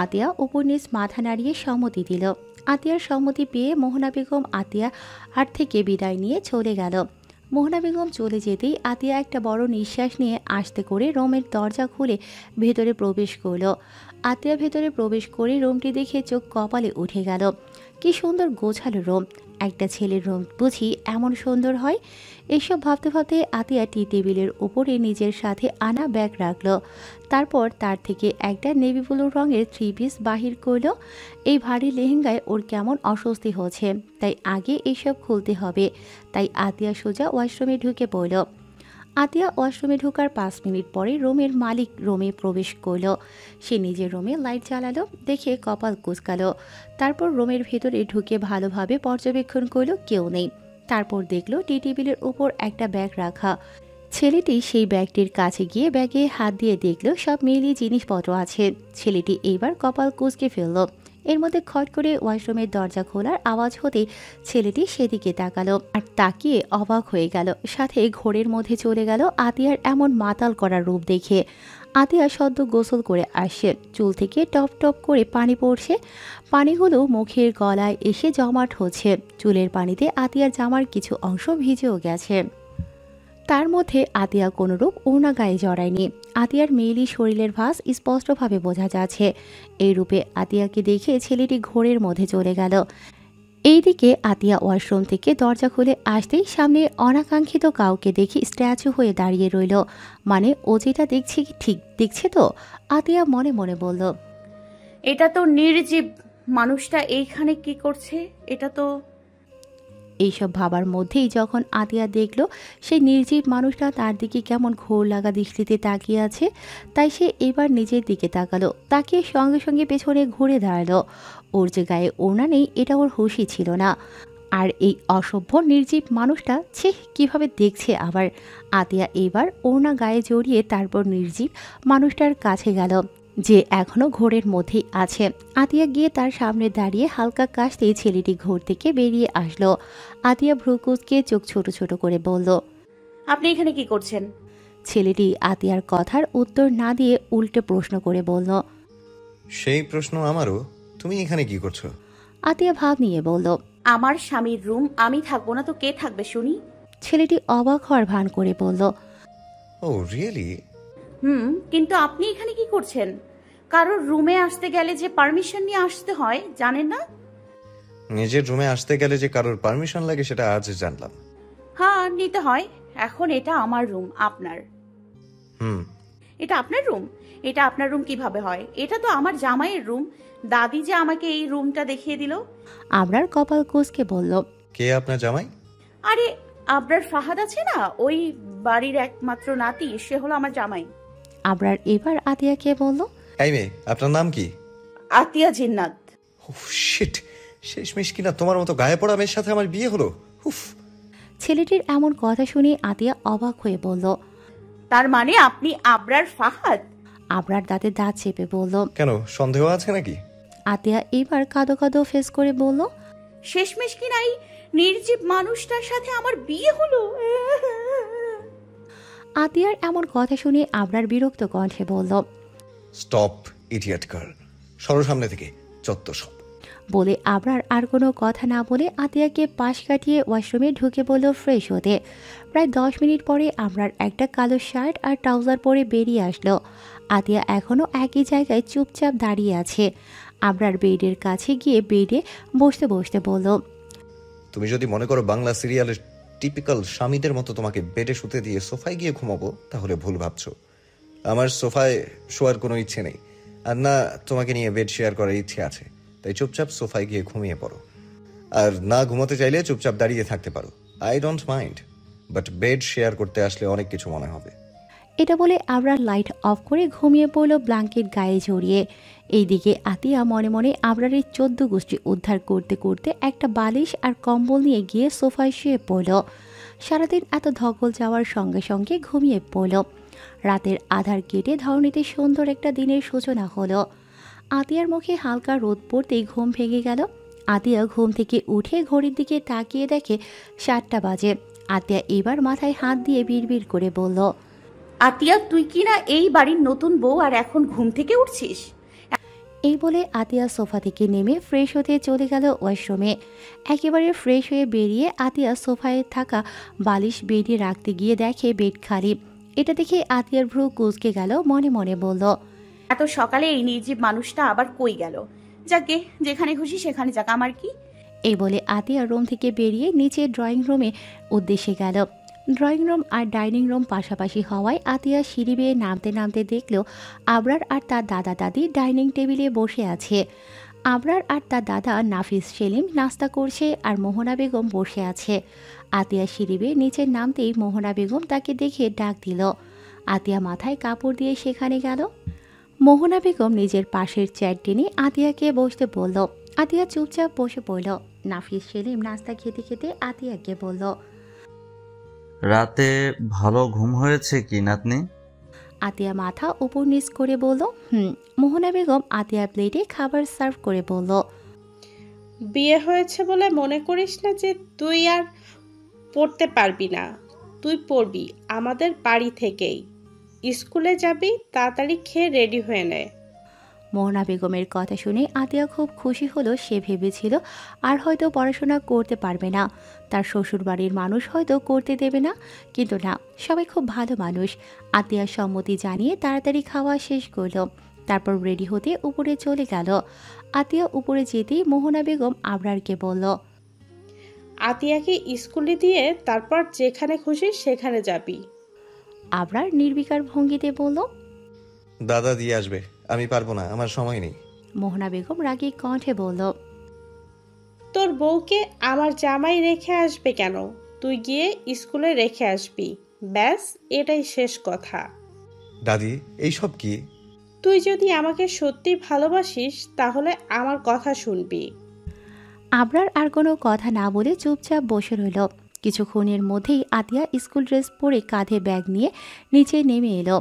আতিয়া উপর নিচ মাথা নাড়িয়ে সম্মতি দিল। আতিয়ার সম্মতি পেয়ে মোহনা বেগম আতিয়া হাত থেকে বিদায় নিয়ে চলে গেল। মোহনা বেগম চলে যেতেই আতিয়া একটা বড় নিঃশ্বাস নিয়ে আস্তে করে রুমের দরজা খুলে ভেতরে প্রবেশ করল। আতিয়া ভেতরে প্রবেশ করে রুমটি দেখে চোখ কপালে উঠে গেল। কি সুন্দর গোছালো রুম, একটা ছেলের রুম বুঝি এমন সুন্দর হয়? এসব ভাবতে ভাবতে আতিয়া টি টেবিলের উপরে নিজের সাথে আনা ব্যাগ রাখলো। তারপর তার থেকে একটা নেভি ব্লু রঙের 3 পিস বাহির করলো। এই ভারী লেহেঙ্গায় ওর কেমন অস্বস্তি হচ্ছে, তাই আগে এসব খুলতে হবে। তাই আতিয়া সোজা ওয়াশরুমে ঢুকে পড়ল। আতিয়া ওয়াশরুমে ঢোকার 5 মিনিট পরে রুমের মালিক রুমে প্রবেশ করলো। সে নিজের রুমে লাইট জ্বালালো, দেখে কপাল কুঁচকালো। তারপর রুমের ভেতরে ঢুকে ভালোভাবে পর্যবেক্ষণ করলো, কেউ নেই। তারপর দেখলো টি টেবিলের উপর একটা ব্যাগ রাখা। ছেলেটি সেই ব্যাগটির কাছে গিয়ে ব্যাগে হাত দিয়ে দেখলো সব মিলিয়ে জিনিসপত্র আছে। ছেলেটি এইবার কপাল কুঁচকে ফেললো। এর মধ্যে খট করে ওয়াশরুমের দরজা খোলার আওয়াজ হতে ছেলেটি সেদিকে তাকালো আর তাকিয়ে অবাক হয়ে গেল। সাথে ঘোরের মধ্যে চলে গেল আতিয়ার এমন মাতাল করা রূপ দেখে। আতিয়া সদ্য গোসল করে আসছে, চুল থেকে টপ টপ করে পানি পড়ছে। পানিগুলো মুখের গলায় এসে জমাট হচ্ছে। চুলের পানিতে আতিয়ার জামার কিছু অংশ ভিজেও গেছে। তার মধ্যে আতিয়া কোনোরূপ ওড়না গায়ে জড়ায়নি। আতিয়ার মেয়েলি শরীরের ভাঁজ স্পষ্টভাবে বোঝা যাচ্ছে। এই রূপে আতিয়াকে দেখে ছেলেটি ঘোরের মধ্যে চলে গেল। এইদিকে আতিয়া ওয়াশরুম থেকে দরজা খুলে আসতেই সামনে অনাকাঙ্ক্ষিত কাউকে দেখে স্ট্যাচু হয়ে দাঁড়িয়ে রইল। মানে ও যেটা দেখছে কি ঠিক দেখছে তো? আতিয়া মনে মনে বলল, এটা তো নির্জীব। মানুষটা এইখানে কি করছে? এটা তো এইসব ভাবার মধ্যেই যখন আতিয়া দেখল সেই নির্জীব মানুষটা তার দিকে কেমন ঘোর লাগা দৃষ্টিতে তাকিয়ে আছে, তাই সে এবার নিজের দিকে তাকালো। তাকিয়ে সঙ্গে সঙ্গে পেছনে ঘুরে দাঁড়ালো। ওর যে গায়ে ওড়না নেই এটা ওর হুঁশই ছিল না। আর এই অসভ্য নির্জীব মানুষটা কিভাবে দেখছে আবার। আতিয়া এবার ওড়না গায়ে জড়িয়ে তারপর নির্জীব মানুষটার কাছে গেল, যে এখনো ঘোরের মধ্যেই আছে। আতিয়া গিয়ে তার সামনে দাঁড়িয়ে হালকা কাশতেই ছেলেটি ঘোর থেকে বেরিয়ে আসলো। আতিয়া ভ্রু কুঁচকে চোখ ছোট ছোট করে বলল, আপনি এখানে কি করছেন? ছেলেটি আতিয়ার কথার উত্তর না দিয়ে উল্টে প্রশ্ন করে বলল, সেই প্রশ্ন আমারও, তুমি এখানে কি করছো? আতিয়া ভাব নিয়ে বলল, আমার স্বামীর রুম, আমি থাকবো না তো কে থাকবে শুনি? ছেলেটি অবাক হওয়ার ভান করে বলল, ও রিয়েলি? কিন্তু আপনি এখানে কি করছেন? কারোর রুমে আসতে গেলে যে পারমিশন নিয়ে আসতে হয় জানেন না? নিজের রুমে আসতে গেলে যে কারোর পারমিশন লাগে সেটা আজ জানলাম। হ্যাঁ, নিতে হয়। এখন এটা আমার রুম, আপনার। এটা আপনার রুম? এটা আপনার রুম কিভাবে হয়? এটা তো আমার জামাইয়ের রুম। দাদি যে আমাকে এই রুমটা দেখিয়ে দিল। আবরার কপাল কুঁচকে বলল, কে আপনার জামাই? আরে আবরার ফাহাদ আছে না, ওই বাড়ির একমাত্র নাতি, সে হলো আমার জামাই। আবরার এবার আতিয়াকে বলল, এই মেয়ে, আপনার নাম কি? আতিয়া জিন্নাত। শিট, শেষমেশ কিনা তোমার মতো গায়ে পড়া মেয়ের সাথে আমার বিয়ে হলো। ছেলেটির এমন কথা শুনে আতিয়া অবাক হয়ে বলল, তার মানে আপনি আবরার ফাহাদ? আবরার দাঁতে দাঁত চেপে বলল, কেন, সন্দেহ আছে নাকি? আতিয়া এবার কাঁদো কাঁদো ফেস করে বলল, শেষমেশ কিনা এই নির্জীব মানুষটার সাথে আমার বিয়ে হলো। আতিয়ার এমন কথা শুনে আবরার বিরক্ত কণ্ঠে বলল, স্টপ ইডিয়েট গার্ল, সরো সামনে থেকে, চত্বর সব। বলে আবরার আর কোনো কথা না বলে আতিয়াকে পাশ কাটিয়ে ওয়াশরুমে ঢুকে বলল ফ্রেশ হতে। প্রায় 10 মিনিট পরে আবরার একটা কালো শার্ট আর ট্রাউজার পরে বেরিয়ে আসলো। আতিয়া এখনও একই জায়গায় চুপচাপ দাঁড়িয়ে আছে। আবরার বেডের কাছে গিয়ে বেডে বসতে বসতে বলল, তুমি যদি মনে করো বাংলা সিরিয়ালের টিপিক্যাল স্বামীদের মতো তোমাকে বেডে শুতে দিয়ে সোফায় গিয়ে ঘুমাবো, তাহলে ভুল ভাবছো। আমার সোফায় শোয়ার কোনো ইচ্ছে নেই, আর না তোমাকে নিয়ে বেড শেয়ার করার ইচ্ছে আছে। তাই চুপচাপ সোফায় গিয়ে ঘুমিয়ে পড়ো। আর না ঘুমাতে চাইলে চুপচাপ দাঁড়িয়ে থাকতে পারো, I don't mind, but bed share করতে আসলে অনেক কিছু মনে হবে। এটা বলে আবরার লাইট অফ করে ঘুমিয়ে পড়ল ব্ল্যাঙ্কেট গায়ে জড়িয়ে। এইদিকে আতিয়া মনে মনে আবরারের 14 গোষ্ঠী উদ্ধার করতে করতে একটা বালিশ আর কম্বল নিয়ে গিয়ে সোফায় শুয়ে পড়ল। সারাদিন এত ধকল যাওয়ার সঙ্গে সঙ্গে ঘুমিয়ে পড়ল। রাতের আধার কেটে ধরণীতে সুন্দর একটা দিনের সূচনা হলো। আতিয়ার মুখে হালকা রোদ পড়তেই ঘুম ভেঙে গেল। আতিয়া ঘুম থেকে উঠে ঘড়ির দিকে তাকিয়ে দেখে 7টা বাজে। আতিয়া এবার মাথায় হাত দিয়ে বিড়বিড় করে বলল, আতিয়া, তুই কি না এই বাড়ির নতুন বউ আর এখন ঘুম থেকে উঠছিস? এই বলে আতিয়া সোফা থেকে নেমে ফ্রেশ হতে চলে গেল ওয়াশরুমে। একেবারে ফ্রেশ হয়ে বেরিয়ে আতিয়া সোফায় থাকা বালিশ বেডে রাখতে গিয়ে দেখে বেড খালি। এটা দেখে আতিয়ার ভ্রু কুঁচকে গেল, মনে মনে বলল, এত সকালে এই নির্জীব মানুষটা আবার কই গেল? যাকে যেখানে খুশি সেখানে যাক, আমার কি। এই বলে আতিয়া রুম থেকে বেরিয়ে নিচে ড্রয়িং রুমে উদ্দেশ্যে গেল। ড্রয়িং রুম আর ডাইনিং রুম পাশাপাশি হওয়ায় আতিয়া সিঁড়ি বেয়ে নামতে নামতে দেখল আবরার আর তার দাদা দাদি ডাইনিং টেবিলে বসে আছে। আবরার আর তার দাদা নাফিস সেলিম নাস্তা করছে আর মোহনা বেগম বসে আছে। আতিয়া সিঁড়ি বেয়ে নিচে নামতেই মোহনা বেগম তাকে দেখে ডাক দিল। আতিয়া মাথায় কাপড় দিয়ে সেখানে গেল। মোহনা বেগম নিজের পাশের চেয়ার টেনে আতিয়াকে বসতে বলল। আতিয়া চুপচাপ বসে পড়ল। নাফিস সেলিম নাস্তা খেতে খেতে আতিয়াকে বলল, রাতে ভালো ঘুম হয়েছে কি নাতনি? আতিয়া মাথা উপর নিচ করে বলল, মোহনা বেগম আতিয়ার প্লেটে খাবার সার্ভ করে বলল, বিয়ে হয়েছে বলে মনে করিস না যে তুই আর পড়তে পারবি না। তুই পড়বি আমাদের বাড়ি থেকেই। স্কুলে যাবি, তাড়াতাড়ি খেয়ে রেডি হয়ে নে। মোহনা বেগমের কথা শুনে আতিয়া খুব খুশি হলো। সে ভেবেছিল আর হয়তো পড়াশোনা করতে পারবে না, তার শ্বশুরবাড়ির মানুষ হয়তো করতে দেবে না, কিন্তু না, সবাই খুব ভালো মানুষ। আতিয়ার সম্মতি জানিয়ে তাড়াতাড়ি খাওয়া শেষ করলো। তারপর রেডি হতে উপরে চলে গেল। আতিয়া উপরে যেতেই মোহনা বেগম আবরারকে বলল, আতিয়াকে স্কুলে দিয়ে তারপর যেখানে খুশি সেখানে যাবি। আবরার নির্বিকার ভঙ্গিতে বলল, দাদা দিয়ে আসবে, আমি পারবো না, আমার সময় নেই। মোহনা বেগম রাগী কণ্ঠে বলল, তোর বউকে আমার জামাই রেখে আসবে কেন? তুই গিয়ে স্কুলে রেখে আসবি, ব্যাস, এটাই শেষ কথা। দাদি, এইসব কি? তুই যদি আমাকে সত্যি ভালোবাসিস তাহলে আমার কথা শুনবি। আবরার আর কোনো কথা না বলে চুপচাপ বসে রইল। কিছুক্ষণের মধ্যেই আতিয়া স্কুল ড্রেস পরে কাঁধে ব্যাগ নিয়ে নিচে নেমে এলো।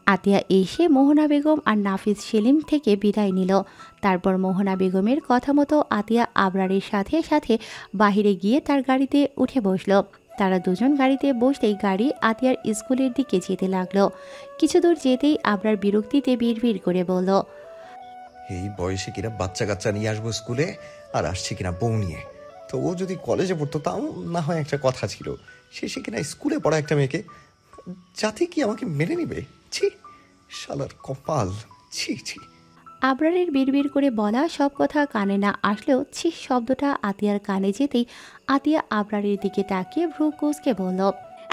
আতিয়া এসে মোহনা বেগম আর নাফিস সেলিম থেকে বিদায় নিল। তারপর মোহনা বেগমের কথা মতো আতিয়া আবরারের সাথে সাথে বাহিরে গিয়ে তার গাড়িতে উঠে বসল। তারা দুজন গাড়িতে বসতেই গাড়ি আতিয়ার স্কুলের দিকে যেতে লাগলো। কিছু দূর যেতেই আবরার বিরক্তিতে বিড়বিড় করে বলল, এই বয়সে কিনা বাচ্চা কাচ্চা নিয়ে আসবো স্কুলে, আর আসছে কিনা বউ নিয়ে। তো ও যদি কলেজে পড়তো তাও না হয় একটা কথা ছিল, সে কিনা স্কুলে পড়া একটা মেয়েকে, জাতি কি আমাকে মেনে নিবে? ছি, শালার কপাল, ছি ছি। আবরারের বিড়বিড় করে বলা সব কথা কানে না আসলেও ছি শব্দটা আতিয়ার কানে যেতেই আতিয়া আবরারের দিকে তাকিয়ে ভ্রু কুঁচকে বলল,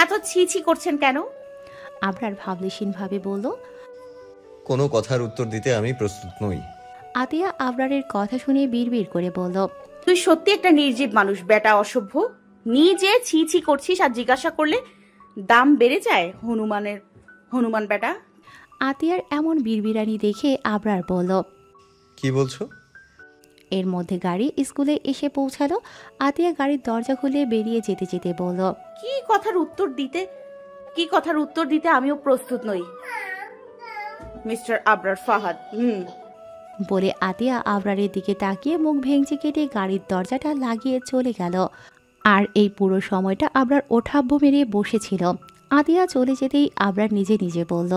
এত ছি ছি করছেন কেন? আবরার ভাবলেশীনভাবে বলল, কোনো কথার উত্তর দিতে আমি প্রস্তুত নই। আতিয়া আবরারের কথা শুনে বিড়বিড় করে বলল, তুই সত্যি একটা নির্জীব মানুষ বেটা, অসভ্য। নিজে ছি ছি করছিস আর জিজ্ঞাসা করলে দাম বেড়ে যায়। হনুমান বেটা। আতিয়ার এমন বিড়বিড়ানি দেখে আবরার বলল, কি বলছো? এর মধ্যে গাড়ি স্কুলে এসে পৌঁছালো। আতিয়া গাড়ির দরজা খুলে বেরিয়ে যেতে যেতে বলল, কি কথার উত্তর দিতে আমিও প্রস্তুত নই, মিস্টার আবরার ফাহাদ। বলে আতিয়া আবরারের দিকে তাকিয়ে মুখ ভেঙচি কেটে গাড়ির দরজাটা লাগিয়ে চলে গেল। আর এই পুরো সময়টা আবরার ওঠাভ্য মেরে বসেছিল। আতিয়া চলে যেতেই আবরার নিজে নিজে বলল,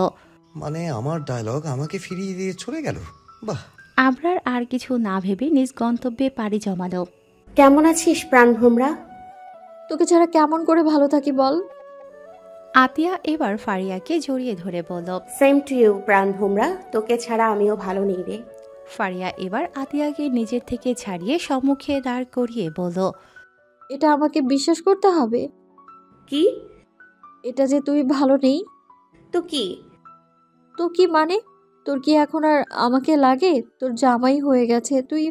মানে আমার ডায়লগ আমাকে ফিরিয়ে দিয়ে চলে গেল। বাহ। আবরার আর কিছু না ভেবে নিজ গন্তব্যে পাড়ি জমালো। কেমন আছিস প্রাণভোমরা? তোকে ছাড়া কেমন করে ভালো থাকি বল? আতিয়া এবার ফারিয়াকে জড়িয়ে ধরে বলল, সেম টু ইউ প্রাণভোমরা, তোকে ছাড়া আমিও ভালো নেই রে। ফারিয়া এবার আতিয়াকে নিজের থেকে ছাড়িয়ে সম্মুখে দাঁড় করিয়ে বলল, এটা আমাকে বিশ্বাস করতে হবে? কি? এটা যে তুই ভালো নেই। তো কি? তো কি মানে? তোর কি এখন আর আমাকে লাগে? তোর জামাই হয়ে গেছে তুই,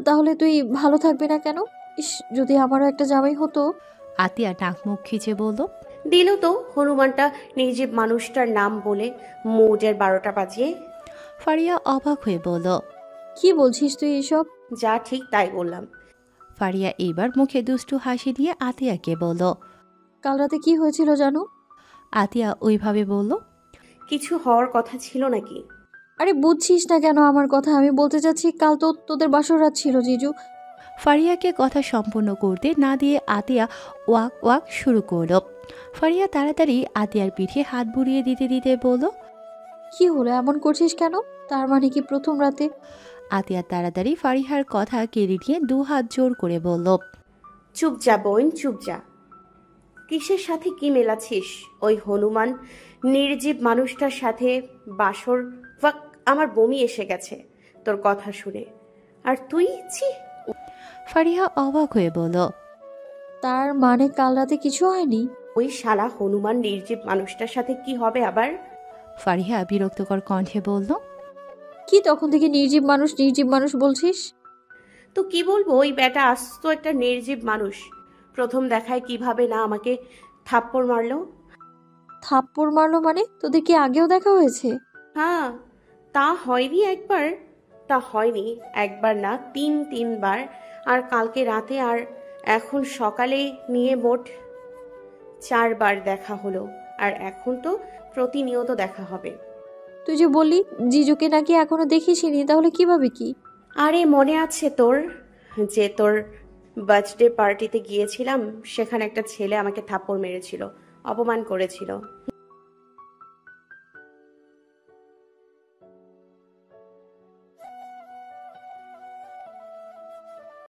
তাহলে তুই ভালো থাকবি না কেন? ইস, যদি আমারও একটা জামাই হতো। আতিয়া নাক মুখ খিচে বলল, দিল তো হনুমানটা নির্জীব মানুষটার নাম বলে মৌজের 12টা বাজিয়ে। ফারিয়া অবাক হয়ে বলল, কি বলছিস তুই এসব? যা ঠিক তাই বললাম। ফারিয়া এবার মুখে দুষ্টু হাসি দিয়ে আতিয়াকে বলল, কাল রাতে কি হয়েছিল জানো? আতিয়া ওইভাবে বলল, কিছু হওয়ার কথা ছিল নাকি? আরে বুঝছিস না কেন আমার কথা? আমি বলতে চাচ্ছি কাল তো তোদের বাসর রাত ছিল জিজু। ফারিয়াকে কথা সম্পূর্ণ করতে না দিয়ে আতিয়া ওয়াক ওয়াক শুরু করল। ফারিয়া তাড়াতাড়ি আতিয়ার পিঠে হাত বুলিয়ে দিতে দিতে বলল, কি হলো, এমন করছিস কেন? তার মানে কি প্রথম রাতে? আতিয়া তাড়াতাড়ি ফারিহার কথা কেড়ে নিয়ে 2 হাত জোর করে বলল, চুপ যা বোন, চুপ যা। কিসের সাথে কি মেলাচ্ছিস? ওই হনুমান নির্জীব মানুষটার সাথে বাসর? ফাক, আমার বমি এসে গেছে তোর কথা শুনে। আর তুই? ছি। ফারিহা অবাক হয়ে বলল, তার মানে কাল রাতে কিছু হয়নি? ওই শালা হনুমান নির্জীব মানুষটার সাথে কি হবে আবার? ফারিহা বিরক্তকর কণ্ঠে বলল, কি তখন থেকে নির্জীব মানুষ বলছিস? তো কি বলবো, ওই বেটা আস্ত একটা নির্জীব মানুষ। প্রথম দেখায় কিভাবে না আমাকে থাপ্পড় মারলো। থাপ্পড় মারলো মানে? তোদের কি আগেও দেখা হয়েছে? হ্যাঁ, তা হয়নি একবার না, 3বার। আর কালকে রাতে আর এখন সকালে নিয়ে মোট 4বার দেখা হলো। আর এখন তো প্রতিনিয়ত দেখা হবে। তুই যে বললি জিজুকে নাকি এখনো দেখিসনি, তাহলে কিভাবে কি? আরে মনে আছে তোর, যে তোর বার্থডে পার্টিতে গিয়েছিলাম, সেখানে একটা ছেলে আমাকে থাপ্পড় মেরেছিল, অপমান করেছিল।